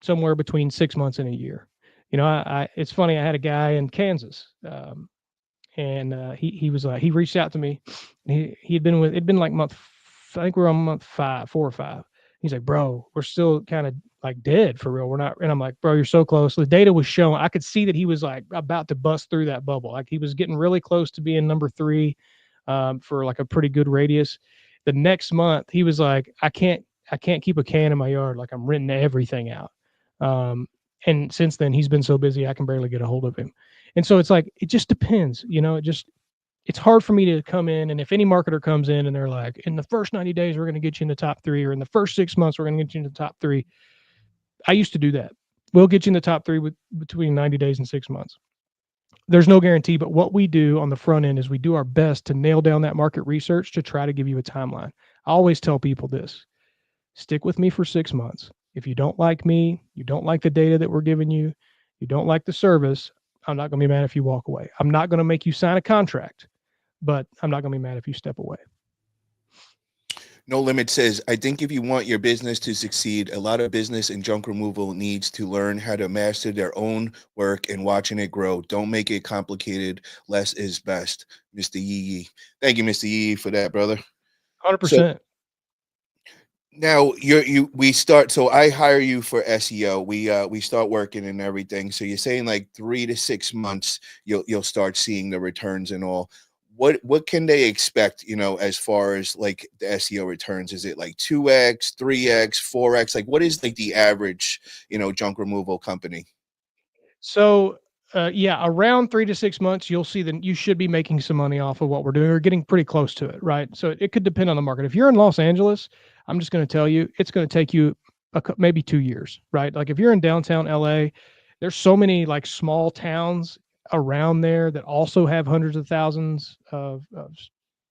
Speaker 2: somewhere between 6 months and a year. It's funny. I had a guy in Kansas, and he was he reached out to me. He'd been it'd been like I think we're on month 4 or 5. He's like, bro, we're still kind of like dead for real. We're not. And I'm like, bro, you're so close. The data was showing. I could see that he was like about to bust through that bubble. Like he was getting really close to being number 3 for like a pretty good radius. The next month, he was like, I can't keep a can in my yard. Like, I'm renting everything out. Um, and since then, he's been so busy, I can barely get a hold of him. And so it's like, it just depends, it's hard for me to come in. And if any marketer comes in and they're like, in the first 90 days, we're going to get you in the top three, or in the first 6 months, we're going to get you in the top three. I used to do that. We'll get you in the top three between 90 days and 6 months. There's no guarantee, but what we do on the front end is we do our best to nail down that market research to try to give you a timeline. I always tell people this: stick with me for 6 months. If you don't like me, you don't like the data that we're giving you, you don't like the service, I'm not going to be mad if you walk away. I'm not going to make you sign a contract, but I'm not going to be mad if you step away.
Speaker 1: No Limit says, I think if you want your business to succeed, a lot of business and junk removal needs to learn how to master their own work and watching it grow. Don't make it complicated. Less is best. Mr. Yee. Thank you, Mr. Yee, for that, brother. So
Speaker 2: 100%.
Speaker 1: now we start, so I hire you for SEO. We start working and everything. So you're saying like 3 to 6 months you'll start seeing the returns and all. What can they expect, as far as like the SEO returns? Is it like 2x, 3x, 4x? Like what is like the average, junk removal company?
Speaker 2: So, yeah, around 3 to 6 months, you'll see that you should be making some money off of what we're doing, or getting pretty close to it, right? So it could depend on the market. If you're in Los Angeles, I'm just going to tell you, it's going to take you maybe 2 years, right? Like if you're in downtown LA, there's so many like small towns around there that also have hundreds of thousands of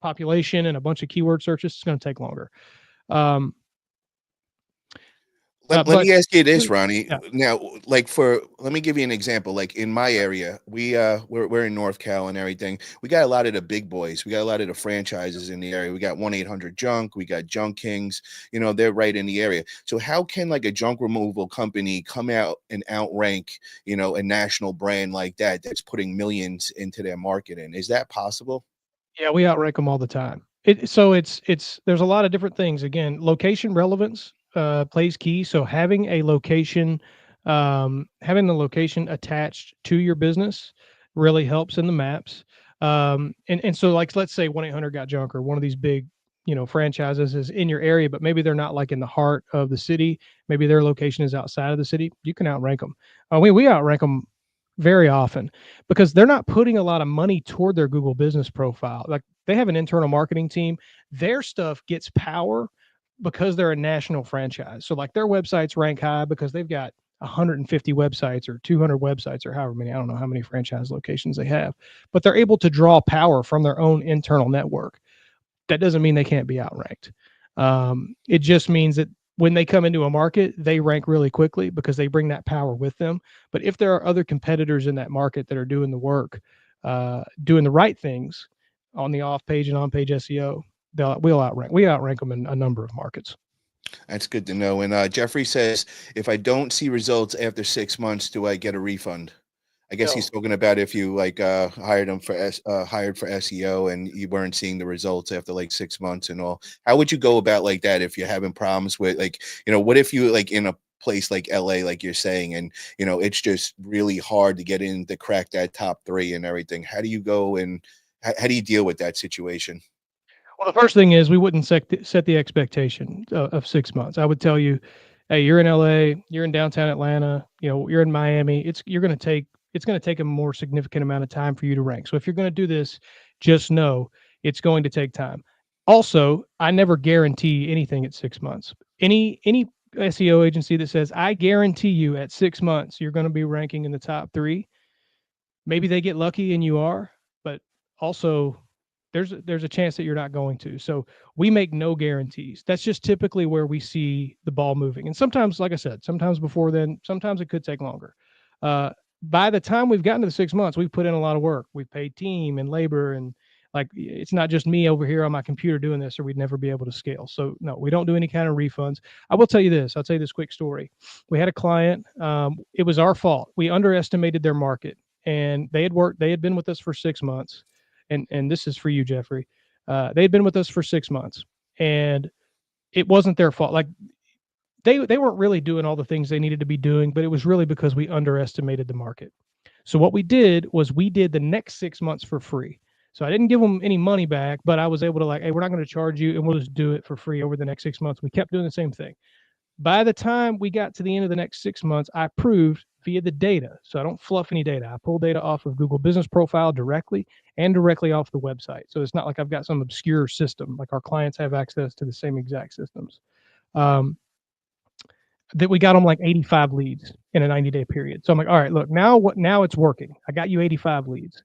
Speaker 2: population and a bunch of keyword searches. It's going to take longer. Um,
Speaker 1: Let
Speaker 2: but
Speaker 1: me ask you this, Ronnie.
Speaker 2: yeah,
Speaker 1: Now, like let me give you an example. Like in my area, we're in North Cal and everything. We got a lot of the big boys. We got a lot of the franchises in the area. We got 1-800 Junk. We got Junk Kings. They're right in the area. So how can like a junk removal company come out and outrank, a national brand like that that's putting millions into their marketing? Is that possible?
Speaker 2: yeah, we outrank them all the time. It's there's a lot of different things. Again, location relevance plays key. So having the location attached to your business really helps in the maps. And so like let's say 1-800 Got Junk, or one of these big franchises is in your area, but maybe they're not like in the heart of the city. Maybe their location is outside of the city. You can outrank them. We outrank them very often, because they're not putting a lot of money toward their Google business profile. Like they have an internal marketing team. Their stuff gets power because they're a national franchise. So like their websites rank high because they've got 150 websites or 200 websites or however many, I don't know how many franchise locations they have, but they're able to draw power from their own internal network. That doesn't mean they can't be outranked. It just means that when they come into a market, they rank really quickly because they bring that power with them. But if there are other competitors in that market that are doing the work, doing the right things on the off-page and on-page SEO, we'll outrank. We outrank them in a number of markets.
Speaker 1: That's good to know. And Jeffrey says, if I don't see results after 6 months, do I get a refund? I guess he's
Speaker 2: No.
Speaker 1: talking about if you like hired for SEO and you weren't seeing the results after like 6 months and all. How would you go about like that if you're having problems with like, what if you like in a place like LA, like you're saying, and it's just really hard to get in to crack that top three and everything. How do you go and how do you deal with that situation?
Speaker 2: Well, the first thing is we wouldn't set the expectation of 6 months. I would tell you, hey, you're in LA, you're in downtown Atlanta, you're in Miami. It's going to take a more significant amount of time for you to rank. So if you're going to do this, just know it's going to take time. Also, I never guarantee anything at 6 months. Any SEO agency that says I guarantee you at 6 months you're going to be ranking in the top three, maybe they get lucky and you are, but also there's a chance that you're not going to. So we make no guarantees. That's just typically where we see the ball moving. And sometimes, like I said, sometimes before then, sometimes it could take longer. By the time we've gotten to the 6 months, we've put in a lot of work. We've paid team and labor, and like it's not just me over here on my computer doing this, or we'd never be able to scale. So no, we don't do any kind of refunds. I will tell you this. I'll tell you this quick story. We had a client. It was our fault. We underestimated their market, and they had been with us for 6 months, and this is for you, Jeffrey. They had been with us for 6 months, and it wasn't their fault. Like they weren't really doing all the things they needed to be doing, but it was really because we underestimated the market. So what we did was we did the next 6 months for free. So I didn't give them any money back, but I was able to like, hey, we're not going to charge you, and we'll just do it for free over the next 6 months. We kept doing the same thing. By the time we got to the end of the next 6 months, I proved via the data. So I don't fluff any data. I pull data off of Google Business Profile directly and directly off the website. So it's not like I've got some obscure system. Like our clients have access to the same exact systems. Um, that we got them like 85 leads in a 90-day period. So I'm like, all right, look, now it's working. I got you 85 leads.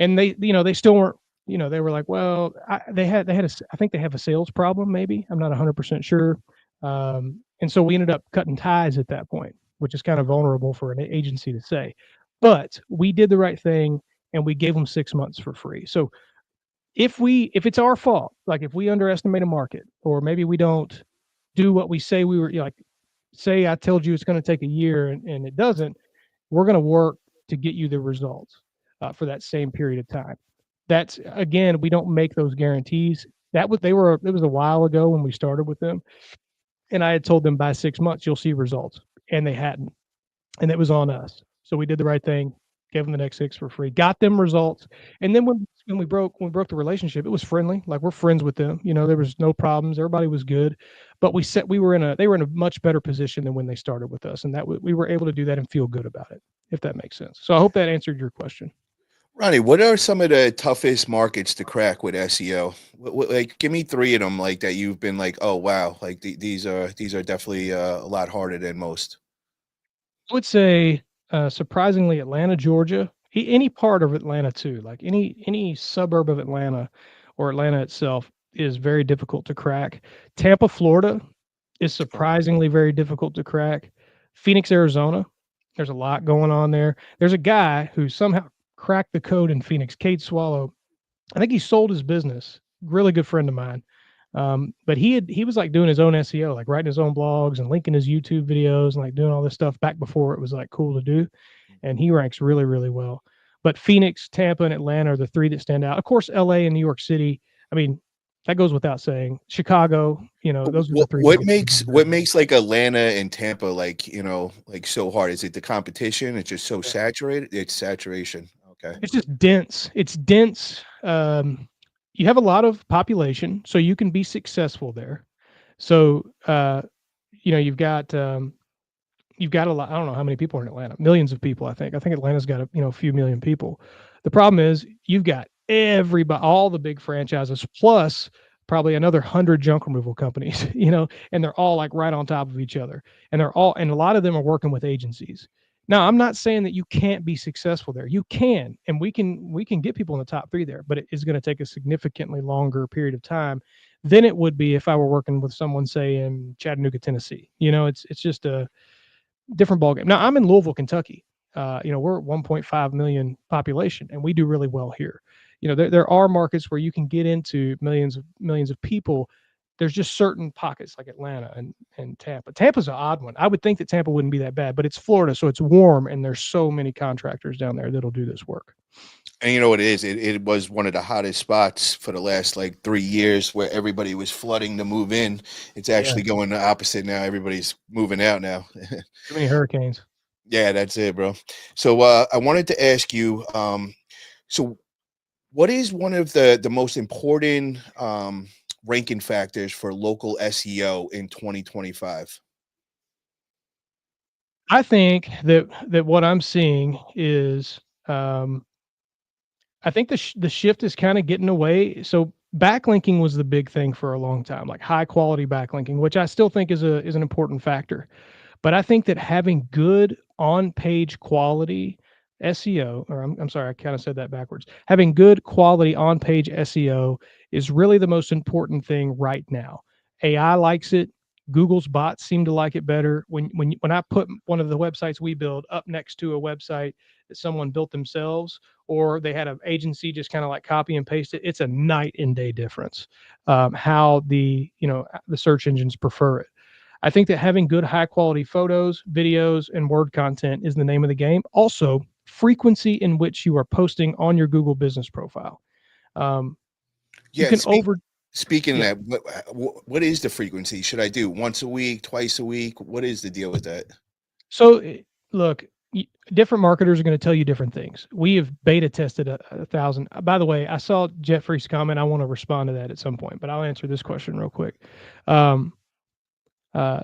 Speaker 2: And they still weren't, they were like, well, I think they have a sales problem, maybe. I'm not 100% sure. And so we ended up cutting ties at that point, which is kind of vulnerable for an agency to say. But we did the right thing and we gave them 6 months for free. So if it's our fault, like if we underestimate a market, or maybe we don't do what we say we were, like, say I told you it's going to take a year and it doesn't, we're going to work to get you the results for that same period of time. That's, again, we don't make those guarantees. It was a while ago when we started with them, and I had told them by 6 months you'll see results, and they hadn't, and it was on us. So we did the right thing, gave them the next 6 for free, got them results, and then when we broke the relationship, it was friendly. Like, we're friends with them. There was no problems. Everybody was good, but they were in a much better position than when they started with us, and that we were able to do that and feel good about it, if that makes sense. So I hope that answered your question.
Speaker 1: Ronnie, what are some of the toughest markets to crack with SEO? Like, give me 3 of them, like that you've been like, oh wow, like these are definitely a lot harder than most.
Speaker 2: I would say, surprisingly, Atlanta, Georgia, any part of Atlanta too, like any suburb of Atlanta or Atlanta itself is very difficult to crack. Tampa, Florida is surprisingly very difficult to crack. Phoenix, Arizona, there's a lot going on there. There's a guy who somehow cracked the code in Phoenix, Cade Swallow. I think he sold his business. Really good friend of mine. But he was like doing his own SEO, like writing his own blogs and linking his YouTube videos and like doing all this stuff back before it was like cool to do. And he ranks really, really well. But Phoenix, Tampa, and Atlanta are the 3 that stand out. Of course, LA and New York City. I mean, that goes without saying. Chicago, those are the 3
Speaker 1: What
Speaker 2: biggest.
Speaker 1: makes like Atlanta and Tampa like like so hard? Is it the competition? It's just so saturated. It's saturation. Okay.
Speaker 2: It's just dense. It's dense. You have a lot of population, so you can be successful there. So you've got a lot. I don't know how many people are in Atlanta. Millions of people, I think. I think Atlanta's got a few million people. The problem is you've got everybody, all the big franchises, plus probably another 100 junk removal companies, and they're all like right on top of each other. And a lot of them are working with agencies. Now, I'm not saying that you can't be successful there. You can, and we can get people in the top 3 there, but it is going to take a significantly longer period of time than it would be if I were working with someone, say, in Chattanooga, Tennessee. It's just a different ballgame. Now, I'm in Louisville, Kentucky. We're 1.5 million population, and we do really well here. There are markets where you can get into millions of people. There's just certain pockets like Atlanta and Tampa. Tampa's an odd one. I would think that Tampa wouldn't be that bad, but it's Florida, so it's warm, and there's so many contractors down there that'll do this work.
Speaker 1: And you know what it is? It was one of the hottest spots for the last like 3 years where everybody was flooding to move in. It's actually going the opposite now. Everybody's moving out now.
Speaker 2: Too many hurricanes.
Speaker 1: Yeah, that's it, bro. So I wanted to ask you, so what is one of the most important ranking factors for local SEO in 2025?
Speaker 2: I think that what I'm seeing is, I think the shift is kind of getting away. So backlinking was the big thing for a long time, like high quality backlinking, which I still think is an important factor. But I think that having good on page quality SEO, or I'm sorry, I kind of said that backwards. Having good quality on page SEO is really the most important thing right now. AI likes it. Google's bots seem to like it better. When I put one of the websites we build up next to a website that someone built themselves, or they had an agency just kind of like copy and paste it, it's a night and day difference. How the search engines prefer it. I think that having good high quality photos, videos, and word content is the name of the game. Also, frequency in which you are posting on your Google business profile. You
Speaker 1: Yeah,
Speaker 2: can
Speaker 1: speaking of
Speaker 2: yeah.
Speaker 1: that, what is the frequency? Should I do once a week, twice a week? What is the deal with that?
Speaker 2: So look, different marketers are going to tell you different things. We have beta tested a thousand. By the way, I saw Jeffrey's comment. I want to respond to that at some point, but I'll answer this question real quick. Um, uh,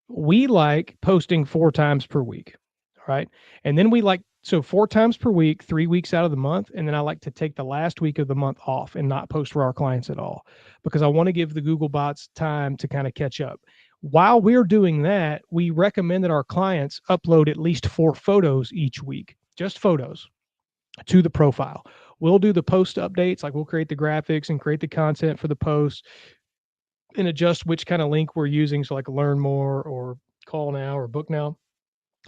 Speaker 2: we like posting 4 times per week. All right. And then we like, so 4 times per week, 3 weeks out of the month. And then I like to take the last week of the month off and not post for our clients at all because I want to give the Google bots time to kind of catch up. While we're doing that, we recommend that our clients upload at least 4 photos each week, just photos to the profile. We'll do the post updates, like we'll create the graphics and create the content for the post and adjust which kind of link we're using. So like learn more or call now or book now.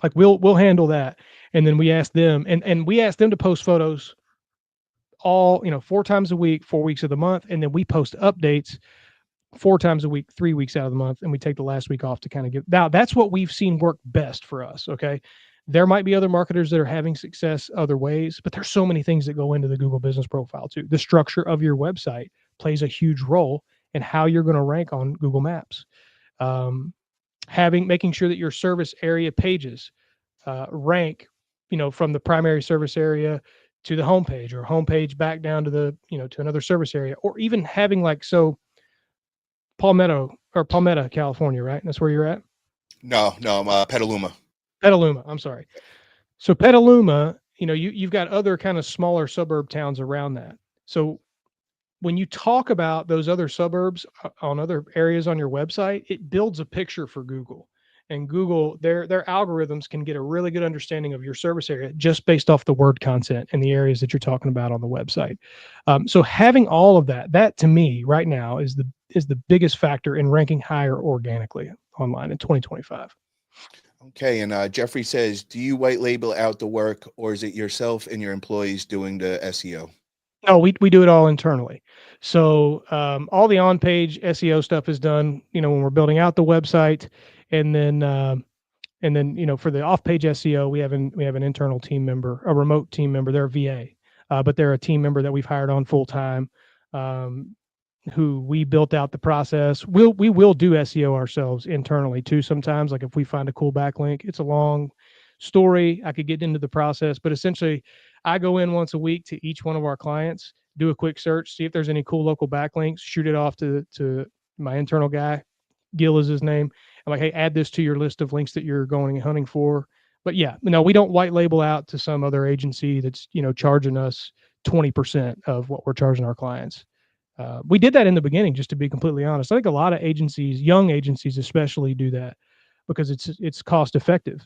Speaker 2: Like we'll handle that. And then we ask them and we ask them to post photos all, 4 times a week, 4 weeks of the month. And then we post updates 4 times a week, 3 weeks out of the month, and we take the last week off to kind of give. Now, that's what we've seen work best for us. Okay. There might be other marketers that are having success other ways, but there's so many things that go into the Google business profile too. The structure of your website plays a huge role in how you're going to rank on Google Maps. Um, making sure that your service area pages rank, from the primary service area to the homepage or homepage back down to to another service area, or even having Palmetto, California, right? That's where you're at?
Speaker 1: No, I'm Petaluma.
Speaker 2: Petaluma. I'm sorry. So Petaluma, you've got other kind of smaller suburb towns around that. So when you talk about those other suburbs on other areas on your website, it builds a picture for Google. And Google, their algorithms can get a really good understanding of your service area just based off the word content and the areas that you're talking about on the website. So having all of that to me right now is the biggest factor in ranking higher organically online in 2025.
Speaker 1: Okay, and Jeffrey says, do you white label out the work, or is it yourself and your employees doing the SEO?
Speaker 2: No, we do it all internally. So all the on-page SEO stuff is done, when we're building out the website, and then for the off-page SEO, we have an internal team member, a remote team member. They're a VA, but they're a team member that we've hired on full time, who we built out the process. We will do SEO ourselves internally too. Sometimes, like if we find a cool backlink, it's a long story. I could get into the process, but essentially, I go in once a week to each one of our clients, do a quick search, see if there's any cool local backlinks, shoot it off to my internal guy. Gil is his name. I'm like, hey, add this to your list of links that you're going and hunting for. But yeah, no, we don't white label out to some other agency that's charging us 20% of what we're charging our clients. We did that in the beginning, just to be completely honest. I think a lot of agencies, young agencies especially, do that because it's cost effective.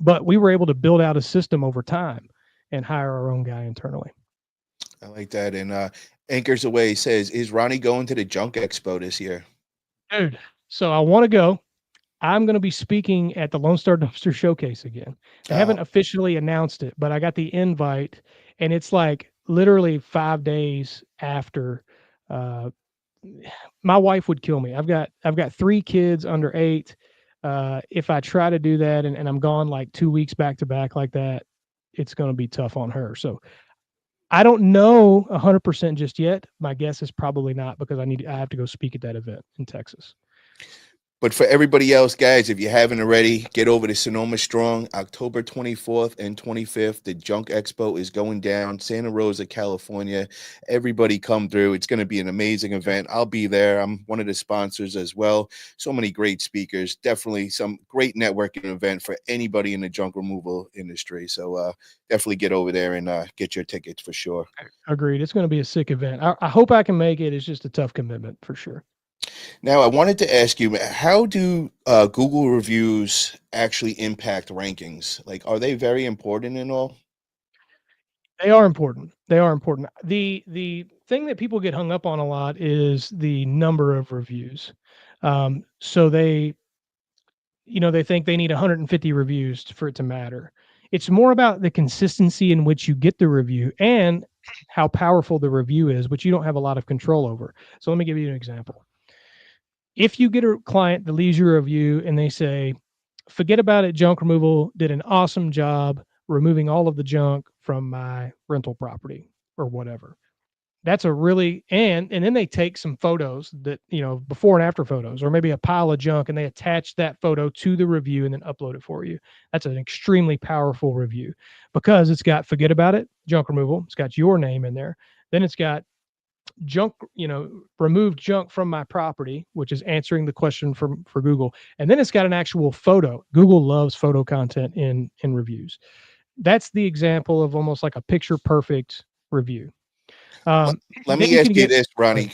Speaker 2: But we were able to build out a system over time and hire our own guy internally.
Speaker 1: I like that. And Anchors Away says, is Ronnie going to the Junk Expo this year?
Speaker 2: Dude, so I want to go. I'm going to be speaking at the Lone Star Dumpster Showcase again. They haven't officially announced it, but I got the invite, and it's like literally 5 days after. Uh, my wife would kill me. I've got 3 kids under 8. If I try to do that and I'm gone like 2 weeks back to back like that, it's going to be tough on her. So I don't know 100% just yet. My guess is probably not because I have to go speak at that event in Texas.
Speaker 1: But for everybody else, guys, if you haven't already, get over to Sonoma Strong, October 24th and 25th. The Junk Expo is going down, Santa Rosa, California. Everybody come through. It's going to be an amazing event. I'll be there. I'm one of the sponsors as well. So many great speakers. Definitely some great networking event for anybody in the junk removal industry. So definitely get over there and get your tickets for sure.
Speaker 2: Agreed. It's going to be a sick event. I hope I can make it. It's just a tough commitment for sure.
Speaker 1: Now, I wanted to ask you, how do Google reviews actually impact rankings? Like, are they very important and all?
Speaker 2: They are important. They are important. The thing that people get hung up on a lot is the number of reviews. So they think they need 150 reviews for it to matter. It's more about the consistency in which you get the review and how powerful the review is, which you don't have a lot of control over. So let me give you an example. If you get a client that leaves you a review and they say, Fuhgeddaboutit junk removal did an awesome job removing all of the junk from my rental property or whatever. That's a really, and then they take some photos that, before and after photos, or maybe a pile of junk, and they attach that photo to the review and then upload it for you. That's an extremely powerful review because it's got forget about it, junk removal. It's got your name in there. Then it's got junk, removed junk from my property, which is answering the question for Google. And then it's got an actual photo. Google loves photo content in reviews. That's the example of almost like a picture perfect review.
Speaker 1: Let,
Speaker 2: Um,
Speaker 1: let
Speaker 2: then
Speaker 1: me
Speaker 2: you
Speaker 1: ask
Speaker 2: can
Speaker 1: you
Speaker 2: get
Speaker 1: this, Ronnie.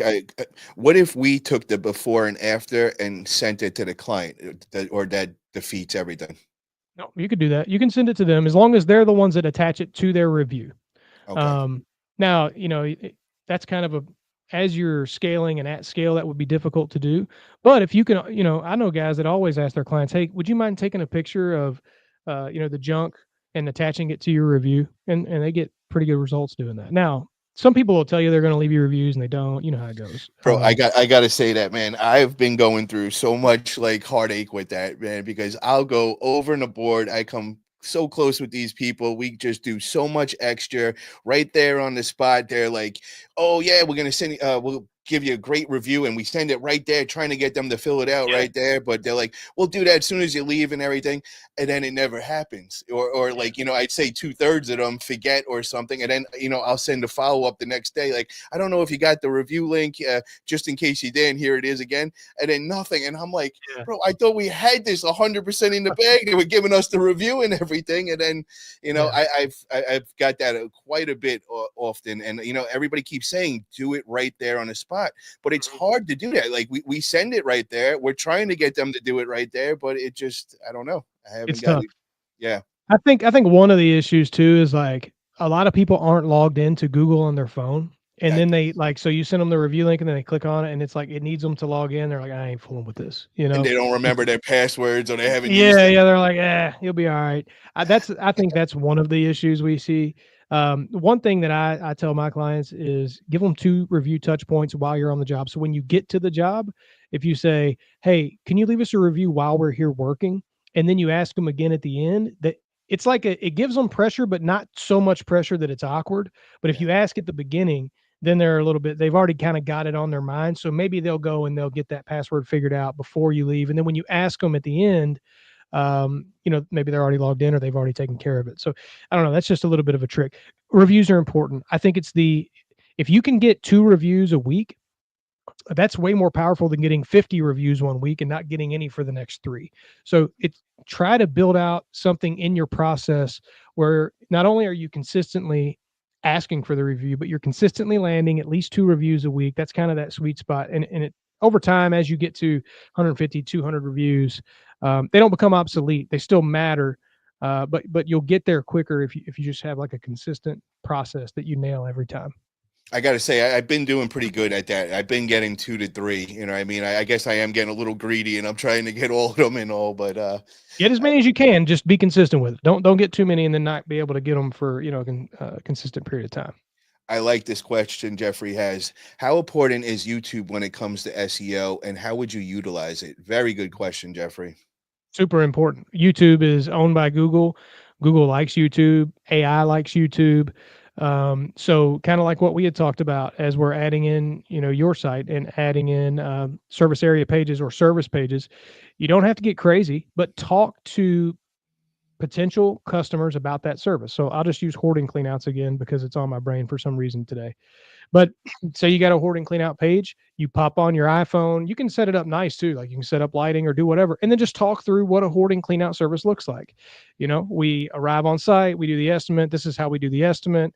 Speaker 1: What if we took the before and after and sent it to the client, or that defeats everything?
Speaker 2: no, you could do that. You can send it to them as long as they're the ones that attach it to their review.
Speaker 1: Okay.
Speaker 2: Now, that's kind of as you're scaling and at scale, that would be difficult to do. But if you can, I know guys that always ask their clients, "Hey, would you mind taking a picture of, the junk and attaching it to your review?" And they get pretty good results doing that. Now, some people will tell you they're going to leave you reviews and they don't. You know how it goes.
Speaker 1: Bro, I gotta say that, man. I've been going through so much like heartache with that, man, because I'll go over and aboard. I come so close with these people. We just do so much extra right there on the spot. They're like, "Oh yeah, we're gonna send. We'll give you a great review," and we send it right there, trying to get them to fill it out
Speaker 2: Yeah,
Speaker 1: right there. But they're like, "We'll do that as soon as you leave and everything," and then it never happens. Or
Speaker 2: yeah,
Speaker 1: like I'd say 2/3 of them forget or something, and then I'll send a follow up the next day, like, "I don't know if you got the review link. Just in case you didn't, here it is again," and then nothing. And I'm like,
Speaker 2: yeah.
Speaker 1: bro, I thought we had this 100% in the bag. They were giving us the review and everything, and then
Speaker 2: Yeah.
Speaker 1: I've got that quite a bit often, and everybody keeps saying do it right there on the spot, but it's
Speaker 2: Mhm.
Speaker 1: hard to do that. Like we send it right there. We're trying to get them to do it right there, but it just I don't know. I haven't
Speaker 2: It's
Speaker 1: got
Speaker 2: tough.
Speaker 1: it. Yeah,
Speaker 2: I think one of the issues too is like a lot of people aren't logged into Google on their phone. And
Speaker 1: that
Speaker 2: then so you send them the review link and then they click on it and it's like it needs them to log in. They're like, I ain't fooling with this,
Speaker 1: and they don't
Speaker 2: It's
Speaker 1: remember their passwords or they haven't used
Speaker 2: yeah,
Speaker 1: it.
Speaker 2: yeah, they're like, you'll be all right. I think that's one of the issues we see. One thing that I tell my clients is give them 2 review touch points while you're on the job. So when you get to the job, if you say, "Hey, can you leave us a review while we're here working?" and then you ask them again at the end, that it's like it gives them pressure, but not so much pressure that it's awkward. But if
Speaker 1: Yeah.
Speaker 2: you ask at the beginning, then they've already kind of got it on their mind. So maybe they'll go and they'll get that password figured out before you leave. And then when you ask them at the end, maybe they're already logged in or they've already taken care of it. So I don't know. That's just a little bit of a trick. Reviews are important. I think if you can get 2 reviews a week, that's way more powerful than getting 50 reviews one week and not getting any for the next 3. So it's try to build out something in your process where not only are you consistently asking for the review, but you're consistently landing at least 2 reviews a week. That's kind of that sweet spot. And it over time, as you get to 150, 200 reviews, they don't become obsolete. They still matter. But you'll get there quicker if you just have like a consistent process that you nail every time.
Speaker 1: I got to say, I've been doing pretty good at that. I've been getting 2 to 3. I mean, I guess I am getting a little greedy, and I'm trying to get all of them and all. But
Speaker 2: Get as many as you can. Just be consistent with it. Don't get too many and then not be able to get them for a consistent period of time.
Speaker 1: I like this question Jeffrey has. How important is YouTube when it comes to SEO, and how would you utilize it? Very good question, Jeffrey.
Speaker 2: Super important. YouTube is owned by Google. Google likes YouTube. AI likes YouTube. So kind of like what we had talked about as we're adding in, your site and adding in service area pages or service pages. You don't have to get crazy, but talk to potential customers about that service. So I'll just use hoarding cleanouts again because it's on my brain for some reason today. But say you got a hoarding cleanout page, you pop on your iPhone, you can set it up nice too. Like you can set up lighting or do whatever, and then just talk through what a hoarding cleanout service looks like. We arrive on site, we do the estimate. This is how we do the estimate.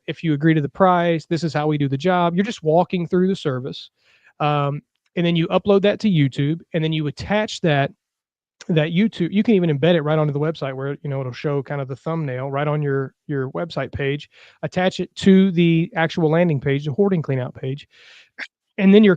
Speaker 2: If you agree to the price, this is how we do the job. You're just walking through the service. Um, and then you upload that to YouTube, and then you attach that YouTube, you can even embed it right onto the website where it'll show kind of the thumbnail right on your website page. Attach it to the actual landing page, the hoarding cleanout page, and then you're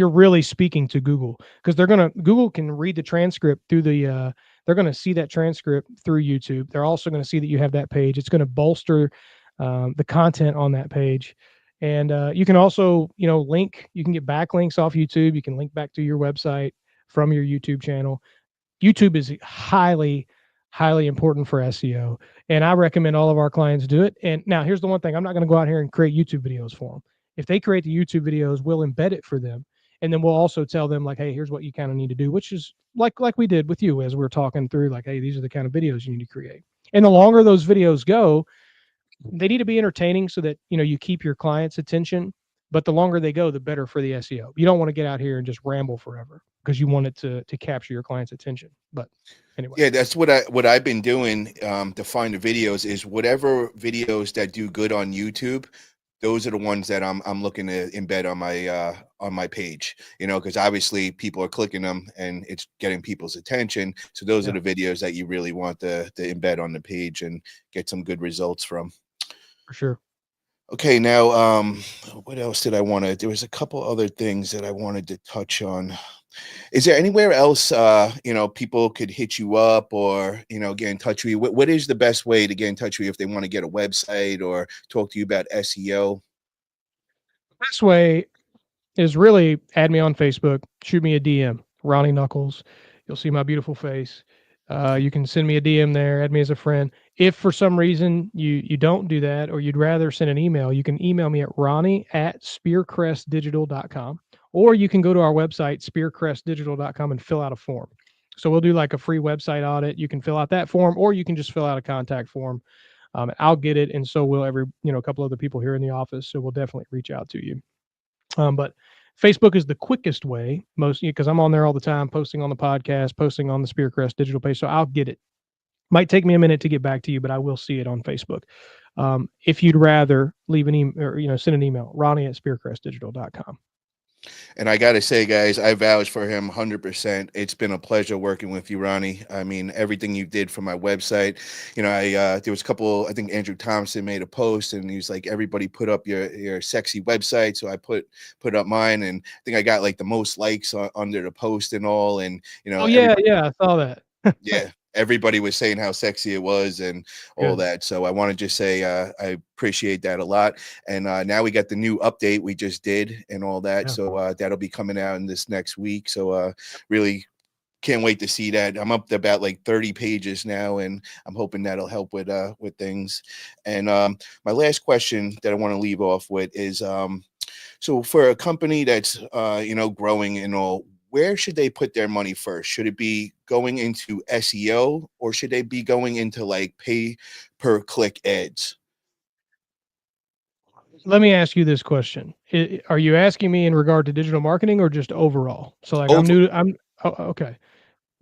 Speaker 2: really speaking to Google because Google can read the transcript through they're gonna see that transcript through YouTube. They're also gonna see that you have that page. It's gonna bolster the content on that page. And you can also, link. You can get backlinks off YouTube. You can link back to your website from your YouTube channel. YouTube is highly, highly important for SEO. And I recommend all of our clients do it. And now here's the one thing, I'm not going to go out here and create YouTube videos for them. If they create the YouTube videos, we'll embed it for them. And then we'll also tell them like, hey, here's what you kind of need to do, which is like we did with you as we are talking through, like, hey, these are the kind of videos you need to create. And the longer those videos go, they need to be entertaining so that you keep your clients' attention. But the longer they go, the better for the SEO. You don't want to get out here and just ramble forever because you want it to capture your client's attention. But anyway,
Speaker 1: Yeah, that's what I've been doing to find the videos is whatever videos that do good on YouTube. Those are the ones that I'm looking to embed on my page, because obviously people are clicking them and it's getting people's attention. So those are
Speaker 2: yeah,
Speaker 1: the videos that you really want to embed on the page and get some good results from.
Speaker 2: for sure.
Speaker 1: Okay, now what else did I want to? There was a couple other things that I wanted to touch on. Is there anywhere else people could hit you up or get in touch with you? What is the best way to get in touch with you if they want to get a website or talk to you about SEO?
Speaker 2: Best way is really add me on Facebook, shoot me a DM, Ronnie Knuckles. You'll see my beautiful face. You can send me a DM there, add me as a friend. If for some reason you don't do that or you'd rather send an email, you can email me at ronnie@spearcrestdigital.com, or you can go to our website, spearcrestdigital.com, and fill out a form. So we'll do like a free website audit. You can fill out that form, or you can just fill out a contact form. I'll get it, and so will a couple other people here in the office. So we'll definitely reach out to you. But Facebook is the quickest way, most because I'm on there all the time, posting on the podcast, posting on the Spear Crest Digital page. So I'll get it. Might take me a minute to get back to you, but I will see it on Facebook. If you'd rather leave an email or send an email, Ronnie@spearcrestdigital.com.
Speaker 1: And I got to say, guys, I vouch for him 100%. It's been a pleasure working with you, Ronnie. I mean, everything you did for my website. There was a couple. I think Andrew Thompson made a post, and he was like, "Everybody put up your sexy website." So I put up mine, and I think I got like the most likes under the post and all. And
Speaker 2: Oh yeah,
Speaker 1: everybody,
Speaker 2: yeah, I saw that.
Speaker 1: yeah, everybody was saying how sexy it was and all
Speaker 2: Good.
Speaker 1: that. So I want to just say I appreciate that a lot. And now we got the new update we just did and all that.
Speaker 2: Yeah.
Speaker 1: So that'll be coming out in this next week. So really can't wait to see that. I'm up to about like 30 pages now, and I'm hoping that'll help with things. And my last question that I want to leave off with is so for a company that's growing and all, where should they put their money first? Should it be going into SEO or should they be going into like pay per click ads?
Speaker 2: Let me ask you this question. Are you asking me in regard to digital marketing or just overall? So like I'm
Speaker 1: Over.
Speaker 2: new. Okay.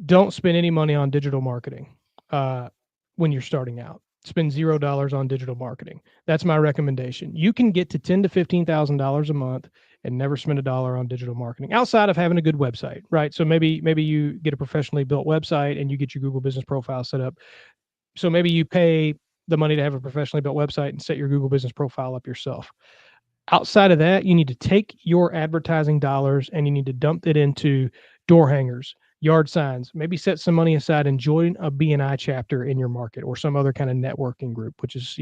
Speaker 2: Don't spend any money on digital marketing when you're starting out. Spend $0 on digital marketing. That's my recommendation. You can get to $10,000 to $15,000 a month and never spend a dollar on digital marketing outside of having a good website, right? So maybe you get a professionally built website and you get your Google Business Profile set up. So maybe you pay the money to have a professionally built website and set your Google Business Profile up yourself. Outside of that, you need to take your advertising dollars and you need to dump it into door hangers, yard signs, maybe set some money aside and join a BNI chapter in your market or some other kind of networking group, which is,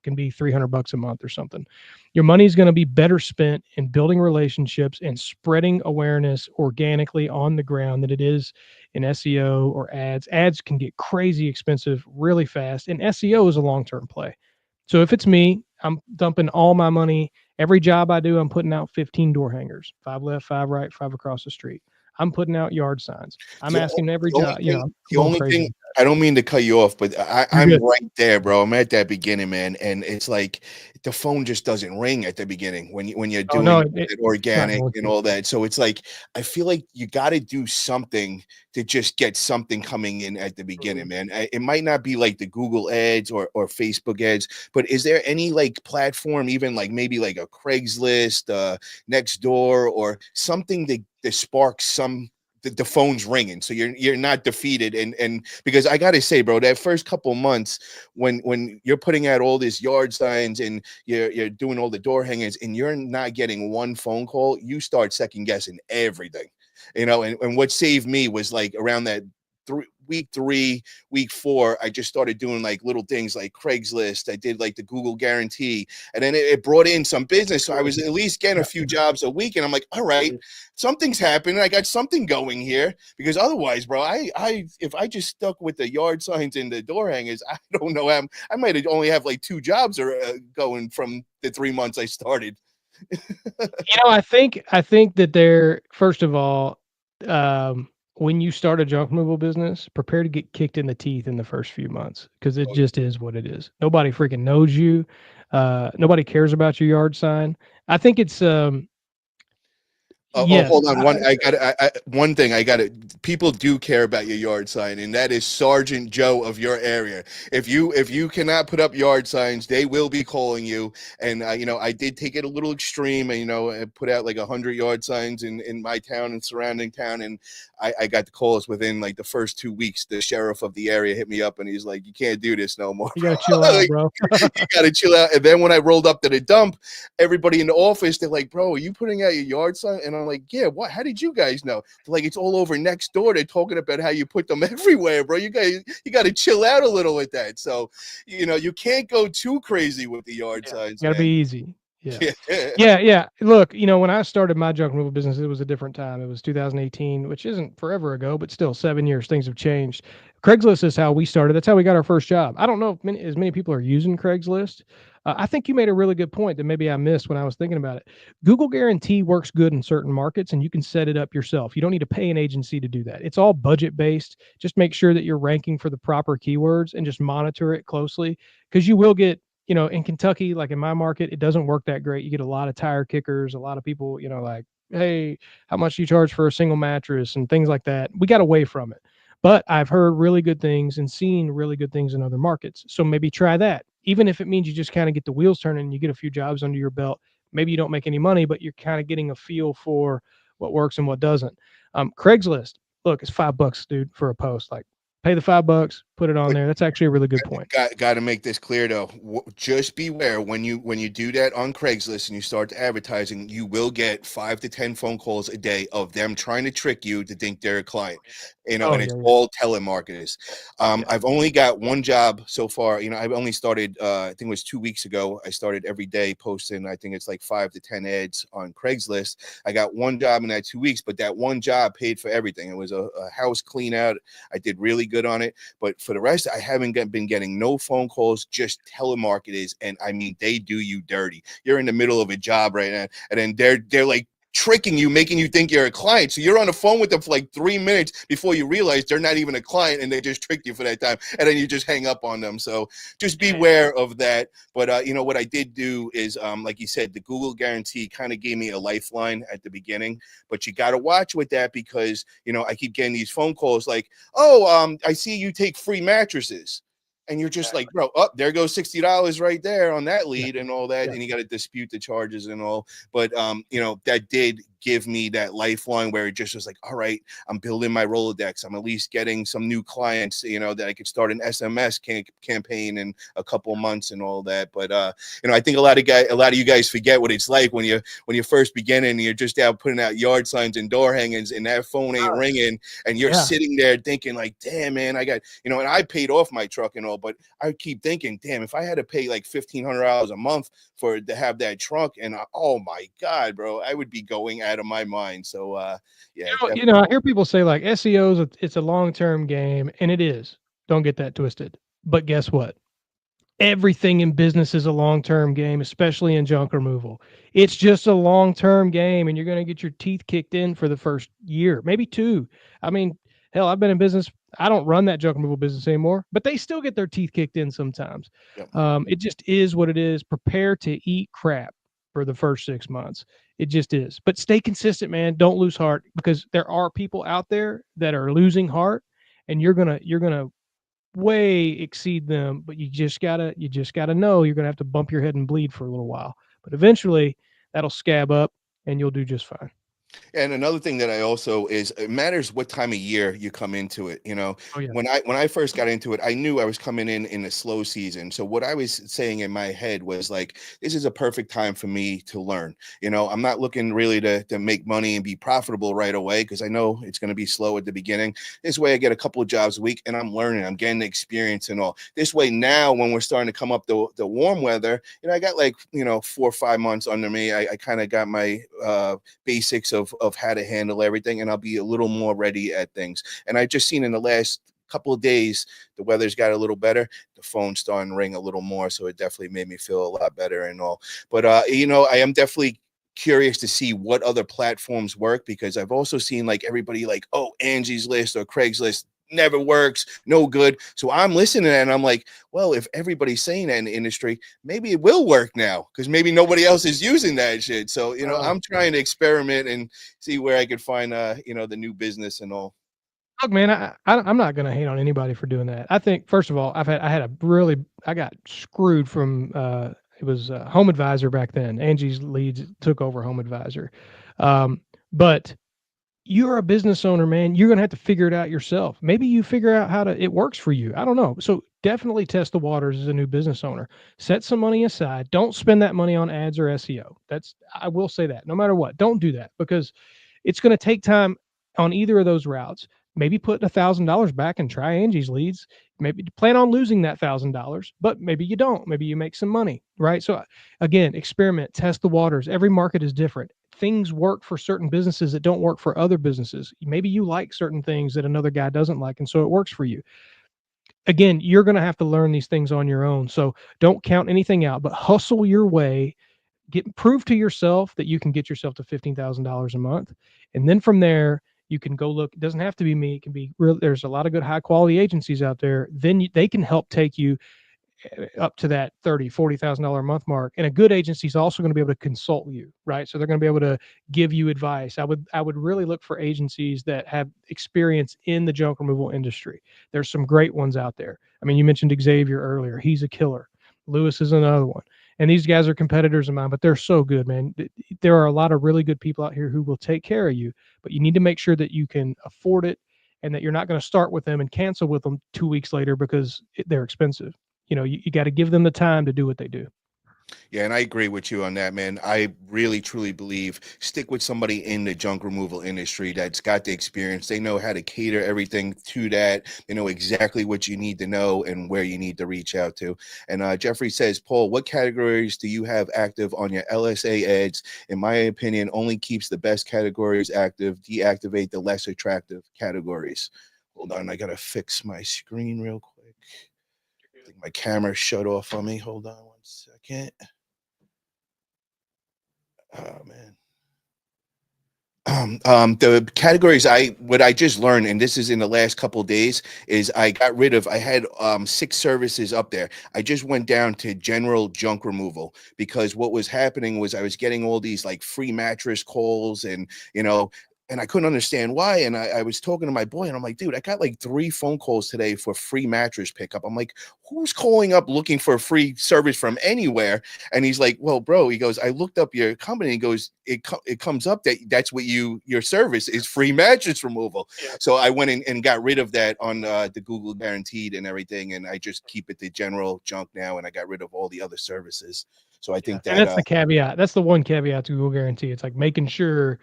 Speaker 2: can be $300 a month or something. Your money is going to be better spent in building relationships and spreading awareness organically on the ground than it is in SEO or ads. Ads can get crazy expensive really fast, and SEO is a long-term play. So if it's me, I'm dumping all my money. Every job I do, I'm putting out 15 door hangers, 5 left, 5 right, 5 across the street. I'm putting out yard signs. I'm
Speaker 1: The,
Speaker 2: asking every
Speaker 1: the only
Speaker 2: job,
Speaker 1: thing,
Speaker 2: I'm
Speaker 1: the
Speaker 2: going
Speaker 1: only
Speaker 2: crazy
Speaker 1: thing,
Speaker 2: with that.
Speaker 1: I don't mean to cut you off, but
Speaker 2: You're
Speaker 1: I'm
Speaker 2: good.
Speaker 1: right there, bro. I'm at that beginning, man, and it's like the phone just doesn't ring at the beginning when you're
Speaker 2: Oh no,
Speaker 1: doing it
Speaker 2: it's not
Speaker 1: organic
Speaker 2: going
Speaker 1: and
Speaker 2: to.
Speaker 1: all that. So it's like I feel like you got to do something to just get something coming in at the beginning,
Speaker 2: Mhm.
Speaker 1: man. It might not be like the Google ads or Facebook ads, but is there any like platform, even like maybe like a Craigslist, Nextdoor, or something to spark some the phone's ringing, so you're not defeated. And because I gotta say, bro, that first couple months when you're putting out all these yard signs and you're doing all the door hangers and you're not getting one phone call, you start second guessing everything. And what saved me was like around that week 3, week 4, I just started doing like little things like Craigslist. I did like the Google guarantee, and then it brought in some business. So I was at least getting a few jobs a week, and I'm like, all right, something's happening. I got something going here, because otherwise, bro, I if I just stuck with the yard signs and the door hangers, I don't know. I might have only have like 2 jobs or going from the 3 months I started.
Speaker 2: I think that they're first of all, when you start a junk removal business, prepare to get kicked in the teeth in the first few months because it just is what it is. Nobody freaking knows you. Nobody cares about your yard sign. I think it's yes.
Speaker 1: Hold on. One thing I got to. People do care about your yard sign, and that is Sergeant Joe of your area. If you cannot put up yard signs, they will be calling you. And I did take it a little extreme, and I put out like 100 yard signs in my town and surrounding town, and I got the calls within like the first 2 weeks. The sheriff of the area hit me up, and he's like, "You can't do this no more.
Speaker 2: You gotta chill out, bro.
Speaker 1: You gotta chill out." And then when I rolled up to the dump, everybody in the office, they're like, "Bro, are you putting out your yard sign?" And I'm like, "Yeah, what? How did you guys know?" They're like, "It's all over next door. They're talking about how you put them everywhere, bro. You got to chill out a little with that." So, you can't go too crazy with the yard signs,
Speaker 2: Gotta be
Speaker 1: man.
Speaker 2: easy. Yeah.
Speaker 1: Yeah.
Speaker 2: Yeah. Look, when I started my junk removal business, it was a different time. It was 2018, which isn't forever ago, but still 7 years. Things have changed. Craigslist is how we started. That's how we got our first job. I don't know if as many people are using Craigslist. I think you made a really good point that maybe I missed when I was thinking about it. Google Guarantee works good in certain markets, and you can set it up yourself. You don't need to pay an agency to do that. It's all budget based. Just make sure that you're ranking for the proper keywords and just monitor it closely, because you will get, in Kentucky, like in my market, it doesn't work that great. You get a lot of tire kickers, a lot of people, like, hey, how much do you charge for a single mattress and things like that. We got away from it. But I've heard really good things and seen really good things in other markets. So maybe try that. Even if it means you just kind of get the wheels turning and you get a few jobs under your belt. Maybe you don't make any money, but you're kind of getting a feel for what works and what doesn't. Craigslist, look, it's $5, dude, for a post. Like, pay the $5, put it on
Speaker 1: But
Speaker 2: there. That's actually a really good point.
Speaker 1: got to make this clear though. Just beware when you do that on Craigslist and you start advertising, you will get 5 to 10 phone calls a day of them trying to trick you to think they're a client. And it's all telemarketers. I've only got one job so far. I've only started, I think it was 2 weeks ago. I started every day posting, I think it's like 5 to 10 ads on Craigslist. I got one job in that 2 weeks, but that one job paid for everything. It was a house clean out. I did really good on it. But for the rest, I haven't been getting no phone calls, just telemarketers. And I mean, they do you dirty. You're in the middle of a job right now, and then they're like tricking you, making you think you're a client. So you're on the phone with them for like 3 minutes before you realize they're not even a client, and they just tricked you for that time, and then you just hang up on them. So just beware of that. But what I did do is, like you said, the Google guarantee kind of gave me a lifeline at the beginning. But you got to watch with that, because I keep getting these phone calls like, "Oh, I see you take free mattresses." And you're just like, bro, there goes $60 right there on that lead and all that. And you got to dispute the charges and all. But, that did give me that lifeline where it just was like, all right, I'm building my Rolodex. I'm at least getting some new clients, that I could start an SMS campaign in a couple of months and all that. But, I think a lot of you guys forget what it's like when you first begin and you're just out putting out yard signs and door hangings, and that phone ain't ringing, and you're sitting there thinking like, damn, man, I got, and I paid off my truck and all, but I keep thinking, damn, if I had to pay like $1,500 a month to have that truck, and oh my God, bro, I would be going out of my mind. So, yeah.
Speaker 2: I hear people say like SEO it's a long-term game, and it is. Don't get that twisted. But guess what? Everything in business is a long-term game, especially in junk removal. It's just a long-term game, and you're going to get your teeth kicked in for the first year, maybe 2. I mean, hell, I've been in business. I don't run that junk removal business anymore, but they still get their teeth kicked in sometimes.
Speaker 1: Yep.
Speaker 2: It just is what it is. Prepare to eat crap for the first 6 months. It just is. But stay consistent, man. Don't lose heart, because there are people out there that are losing heart, and you're gonna way exceed them. But you just gotta know you're gonna have to bump your head and bleed for a little while. But eventually that'll scab up, and you'll do just fine.
Speaker 1: And another thing that I also is it matters what time of year you come into it.
Speaker 2: Oh yeah.
Speaker 1: When I first got into it, I knew I was coming in a slow season. So what I was saying in my head was like, this is a perfect time for me to learn. I'm not looking really to make money and be profitable right away because I know it's going to be slow at the beginning. This way, I get a couple of jobs a week and I'm learning. I'm getting the experience and all. This way, now when we're starting to come up the warm weather, I got like 4 or 5 months under me. I kind of got my basics of how to handle everything, and I'll be a little more ready at things. And I just seen in the last couple of days the weather's got a little better, the phone's starting to ring a little more, so it definitely made me feel a lot better and all. But I am definitely curious to see what other platforms work, because I've also seen like everybody like, oh, Angie's List or Craigslist never works, no good. So I'm listening and I'm like, well, if everybody's saying that in the industry, maybe it will work now because maybe nobody else is using that shit. So
Speaker 2: Oh,
Speaker 1: I'm trying to experiment and see where I could find the new business and all.
Speaker 2: look, man, I'm not gonna hate on anybody for doing that. I think first of all, I got screwed from it was Home Advisor back then. Angie's Leads took over Home Advisor, but you're a business owner, man. You're going to have to figure it out yourself. Maybe you figure out it works for you. I don't know. So definitely test the waters as a new business owner. Set some money aside. Don't spend that money on ads or SEO. I will say that no matter what, don't do that because it's going to take time on either of those routes. Maybe put $1,000 back and try Angie's Leads. Maybe plan on losing that $1,000, but maybe you don't. Maybe you make some money, right? So again, experiment, test the waters. Every market is different. Things work for certain businesses that don't work for other businesses. Maybe you like certain things that another guy doesn't like, and so it works for you. Again, you're going to have to learn these things on your own. So don't count anything out, but hustle your way. Prove to yourself that you can get yourself to $15,000 a month, and then from there you can go look. It doesn't have to be me. It can be real. There's a lot of good high quality agencies out there. Then they can help take you up to that $30,000 $40,000 a month mark. And a good agency is also going to be able to consult you, right? So they're going to be able to give you advice. I would really look for agencies that have experience in the junk removal industry. There's some great ones out there. I mean, you mentioned Xavier earlier. He's a killer. Lewis is another one. And these guys are competitors of mine, but they're so good, man. There are a lot of really good people out here who will take care of you, but you need to make sure that you can afford it and that you're not going to start with them and cancel with them 2 weeks later because they're expensive. You got to give them the time to do what they do.
Speaker 1: Yeah, and I agree with you on that, man. I really truly believe stick with somebody in the junk removal industry that's got the experience. They know how to cater everything to that. They know exactly what you need to know and where you need to reach out to. And Jeffrey says, Paul, what categories do you have active on your LSA ads? In my opinion, only keeps the best categories active, deactivate the less attractive categories. Hold on, I gotta fix my screen real quick. I think my camera shut off on me. Hold on 1 second. Oh man. The categories what I just learned, and this is in the last couple of days, is I had 6 services up there. I just went down to general junk removal because what was happening was I was getting all these like free mattress calls and I couldn't understand why. And I was talking to my boy and I'm like, dude, I got like 3 phone calls today for free mattress pickup. I'm like, who's calling up looking for a free service from anywhere? And he's like, well, bro, he goes, I looked up your company. He goes, it comes up that that's what your service is, free mattress removal.
Speaker 2: Yeah.
Speaker 1: So I went in and got rid of that on the Google guaranteed and everything. And I just keep it the general junk now. And I got rid of all the other services. So I
Speaker 2: Yeah.
Speaker 1: think
Speaker 2: And
Speaker 1: that,
Speaker 2: that's the caveat. That's the one caveat to Google Guarantee. It's like making sure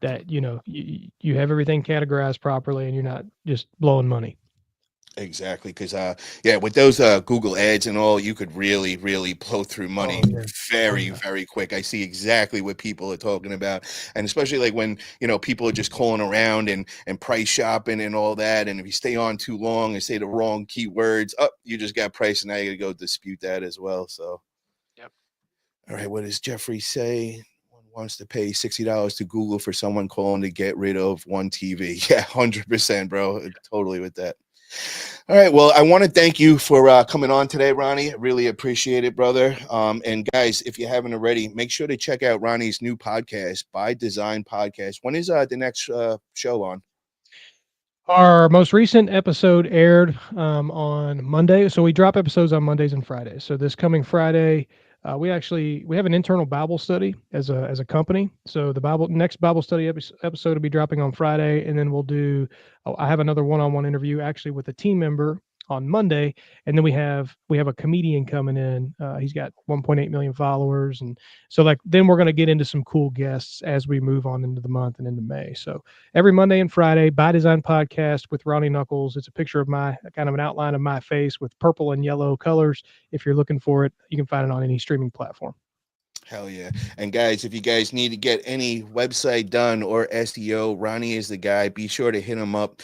Speaker 2: that, you have everything categorized properly and you're not just blowing money.
Speaker 1: exactly, because yeah, with those Google ads and all, you could really, really blow through money
Speaker 2: Oh, yeah. Oh,
Speaker 1: very,
Speaker 2: yeah.
Speaker 1: very quick. I see exactly what people are talking about, and especially like when people are just calling around and price shopping and all that. And if you stay on too long and say the wrong keywords, up you just got price, and now you got to go dispute that as well. So,
Speaker 2: Yep.
Speaker 1: all right, what does Jeffrey say? One wants to pay $60 to Google for someone calling to get rid of one TV. Yeah, 100%, bro. Totally with that. All right. Well, I want to thank you for coming on today, Ronnie. I really appreciate it, brother. And guys, if you haven't already, make sure to check out Ronnie's new podcast, By Design Podcast. When is the next show on?
Speaker 2: Our most recent episode aired on Monday. So we drop episodes on Mondays and Fridays. So this coming Friday, We have an internal Bible study as a company. So the next Bible study episode will be dropping on Friday, and then we'll do. Oh, I have another one-on-one interview actually with a team member on Monday, and then we have a comedian coming in. He's got 1.8 million followers, and so like then we're going to get into some cool guests as we move on into the month and into May. So every Monday and Friday, By Design podcast with Ronnie Knuckles. It's a picture of my kind of an outline of my face with purple and yellow colors. If you're looking for it, you can find it on any streaming platform.
Speaker 1: Hell yeah. And guys, if you guys need to get any website done or SEO, Ronnie is the guy. Be sure to hit him up.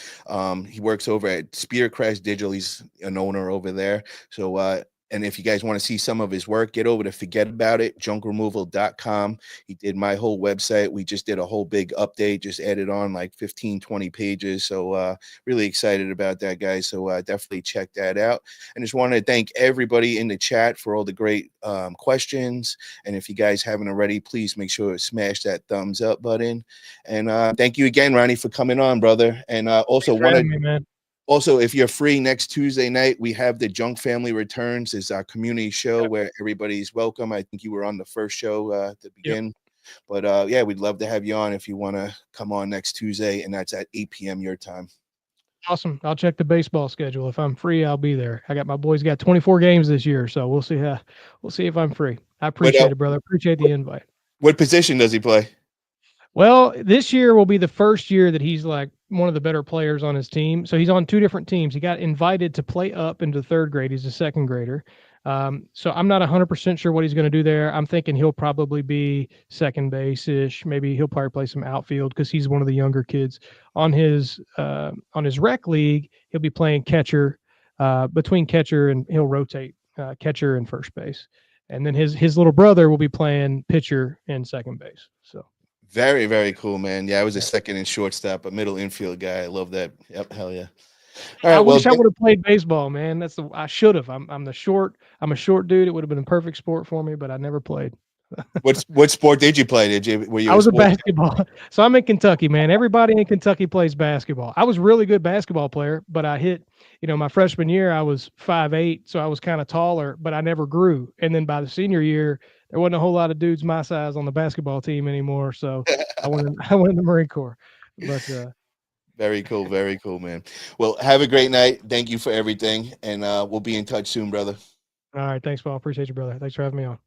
Speaker 1: He works over at Spear Crest Digital. He's an owner over there. So and if you guys want to see some of his work, get over to Fuhgeddaboutit, junkremoval.com. He did my whole website. We just did a whole big update, just added on like 15, 20 pages. So really excited about that, guys. So definitely check that out. And just want to thank everybody in the chat for all the great questions. And if you guys haven't already, please make sure to smash that thumbs up button. And thank you again, Ronnie, for coming on, brother. And also want to
Speaker 2: Me, man.
Speaker 1: also, if you're free next Tuesday night, we have the Junk Family Returns. It's our community show where everybody's welcome. I think you were on the first show to begin. Yep. But yeah, we'd love to have you on if you want to come on next Tuesday, and that's at 8 p.m. your time.
Speaker 2: Awesome. I'll check the baseball schedule. If I'm free, I'll be there. I got my boys got 24 games this year, so we'll see if I'm free. I appreciate it, brother. Appreciate the invite.
Speaker 1: What position does he play?
Speaker 2: Well, this year will be the first year that he's like one of the better players on his team. So he's on two different teams. He got invited to play up into third grade. He's a second grader. So I'm not 100% sure what he's going to do there. I'm thinking he'll probably be second base-ish. Maybe he'll probably play some outfield because he's one of the younger kids. On his rec league, he'll be playing catcher, between catcher, and he'll rotate catcher and first base. And then his little brother will be playing pitcher and second base. So.
Speaker 1: Very, very cool, man. Yeah, I was a second and shortstop, a middle infield guy. I love that. Yep, hell yeah.
Speaker 2: All right, I wish I would have played baseball, man. I should have. I'm a short dude. It would have been a perfect sport for me, but I never played.
Speaker 1: What sport did you play?
Speaker 2: I was a basketball. So I'm in Kentucky, man. Everybody in Kentucky plays basketball. I was a really good basketball player, but I hit, my freshman year I was 5'8", so I was kind of taller, but I never grew. And then by the senior year, there wasn't a whole lot of dudes my size on the basketball team anymore. So I went in the Marine Corps. But
Speaker 1: very cool, man. Well, have a great night. Thank you for everything, and we'll be in touch soon, brother.
Speaker 2: All right, thanks, Paul. Appreciate you, brother. Thanks for having me on.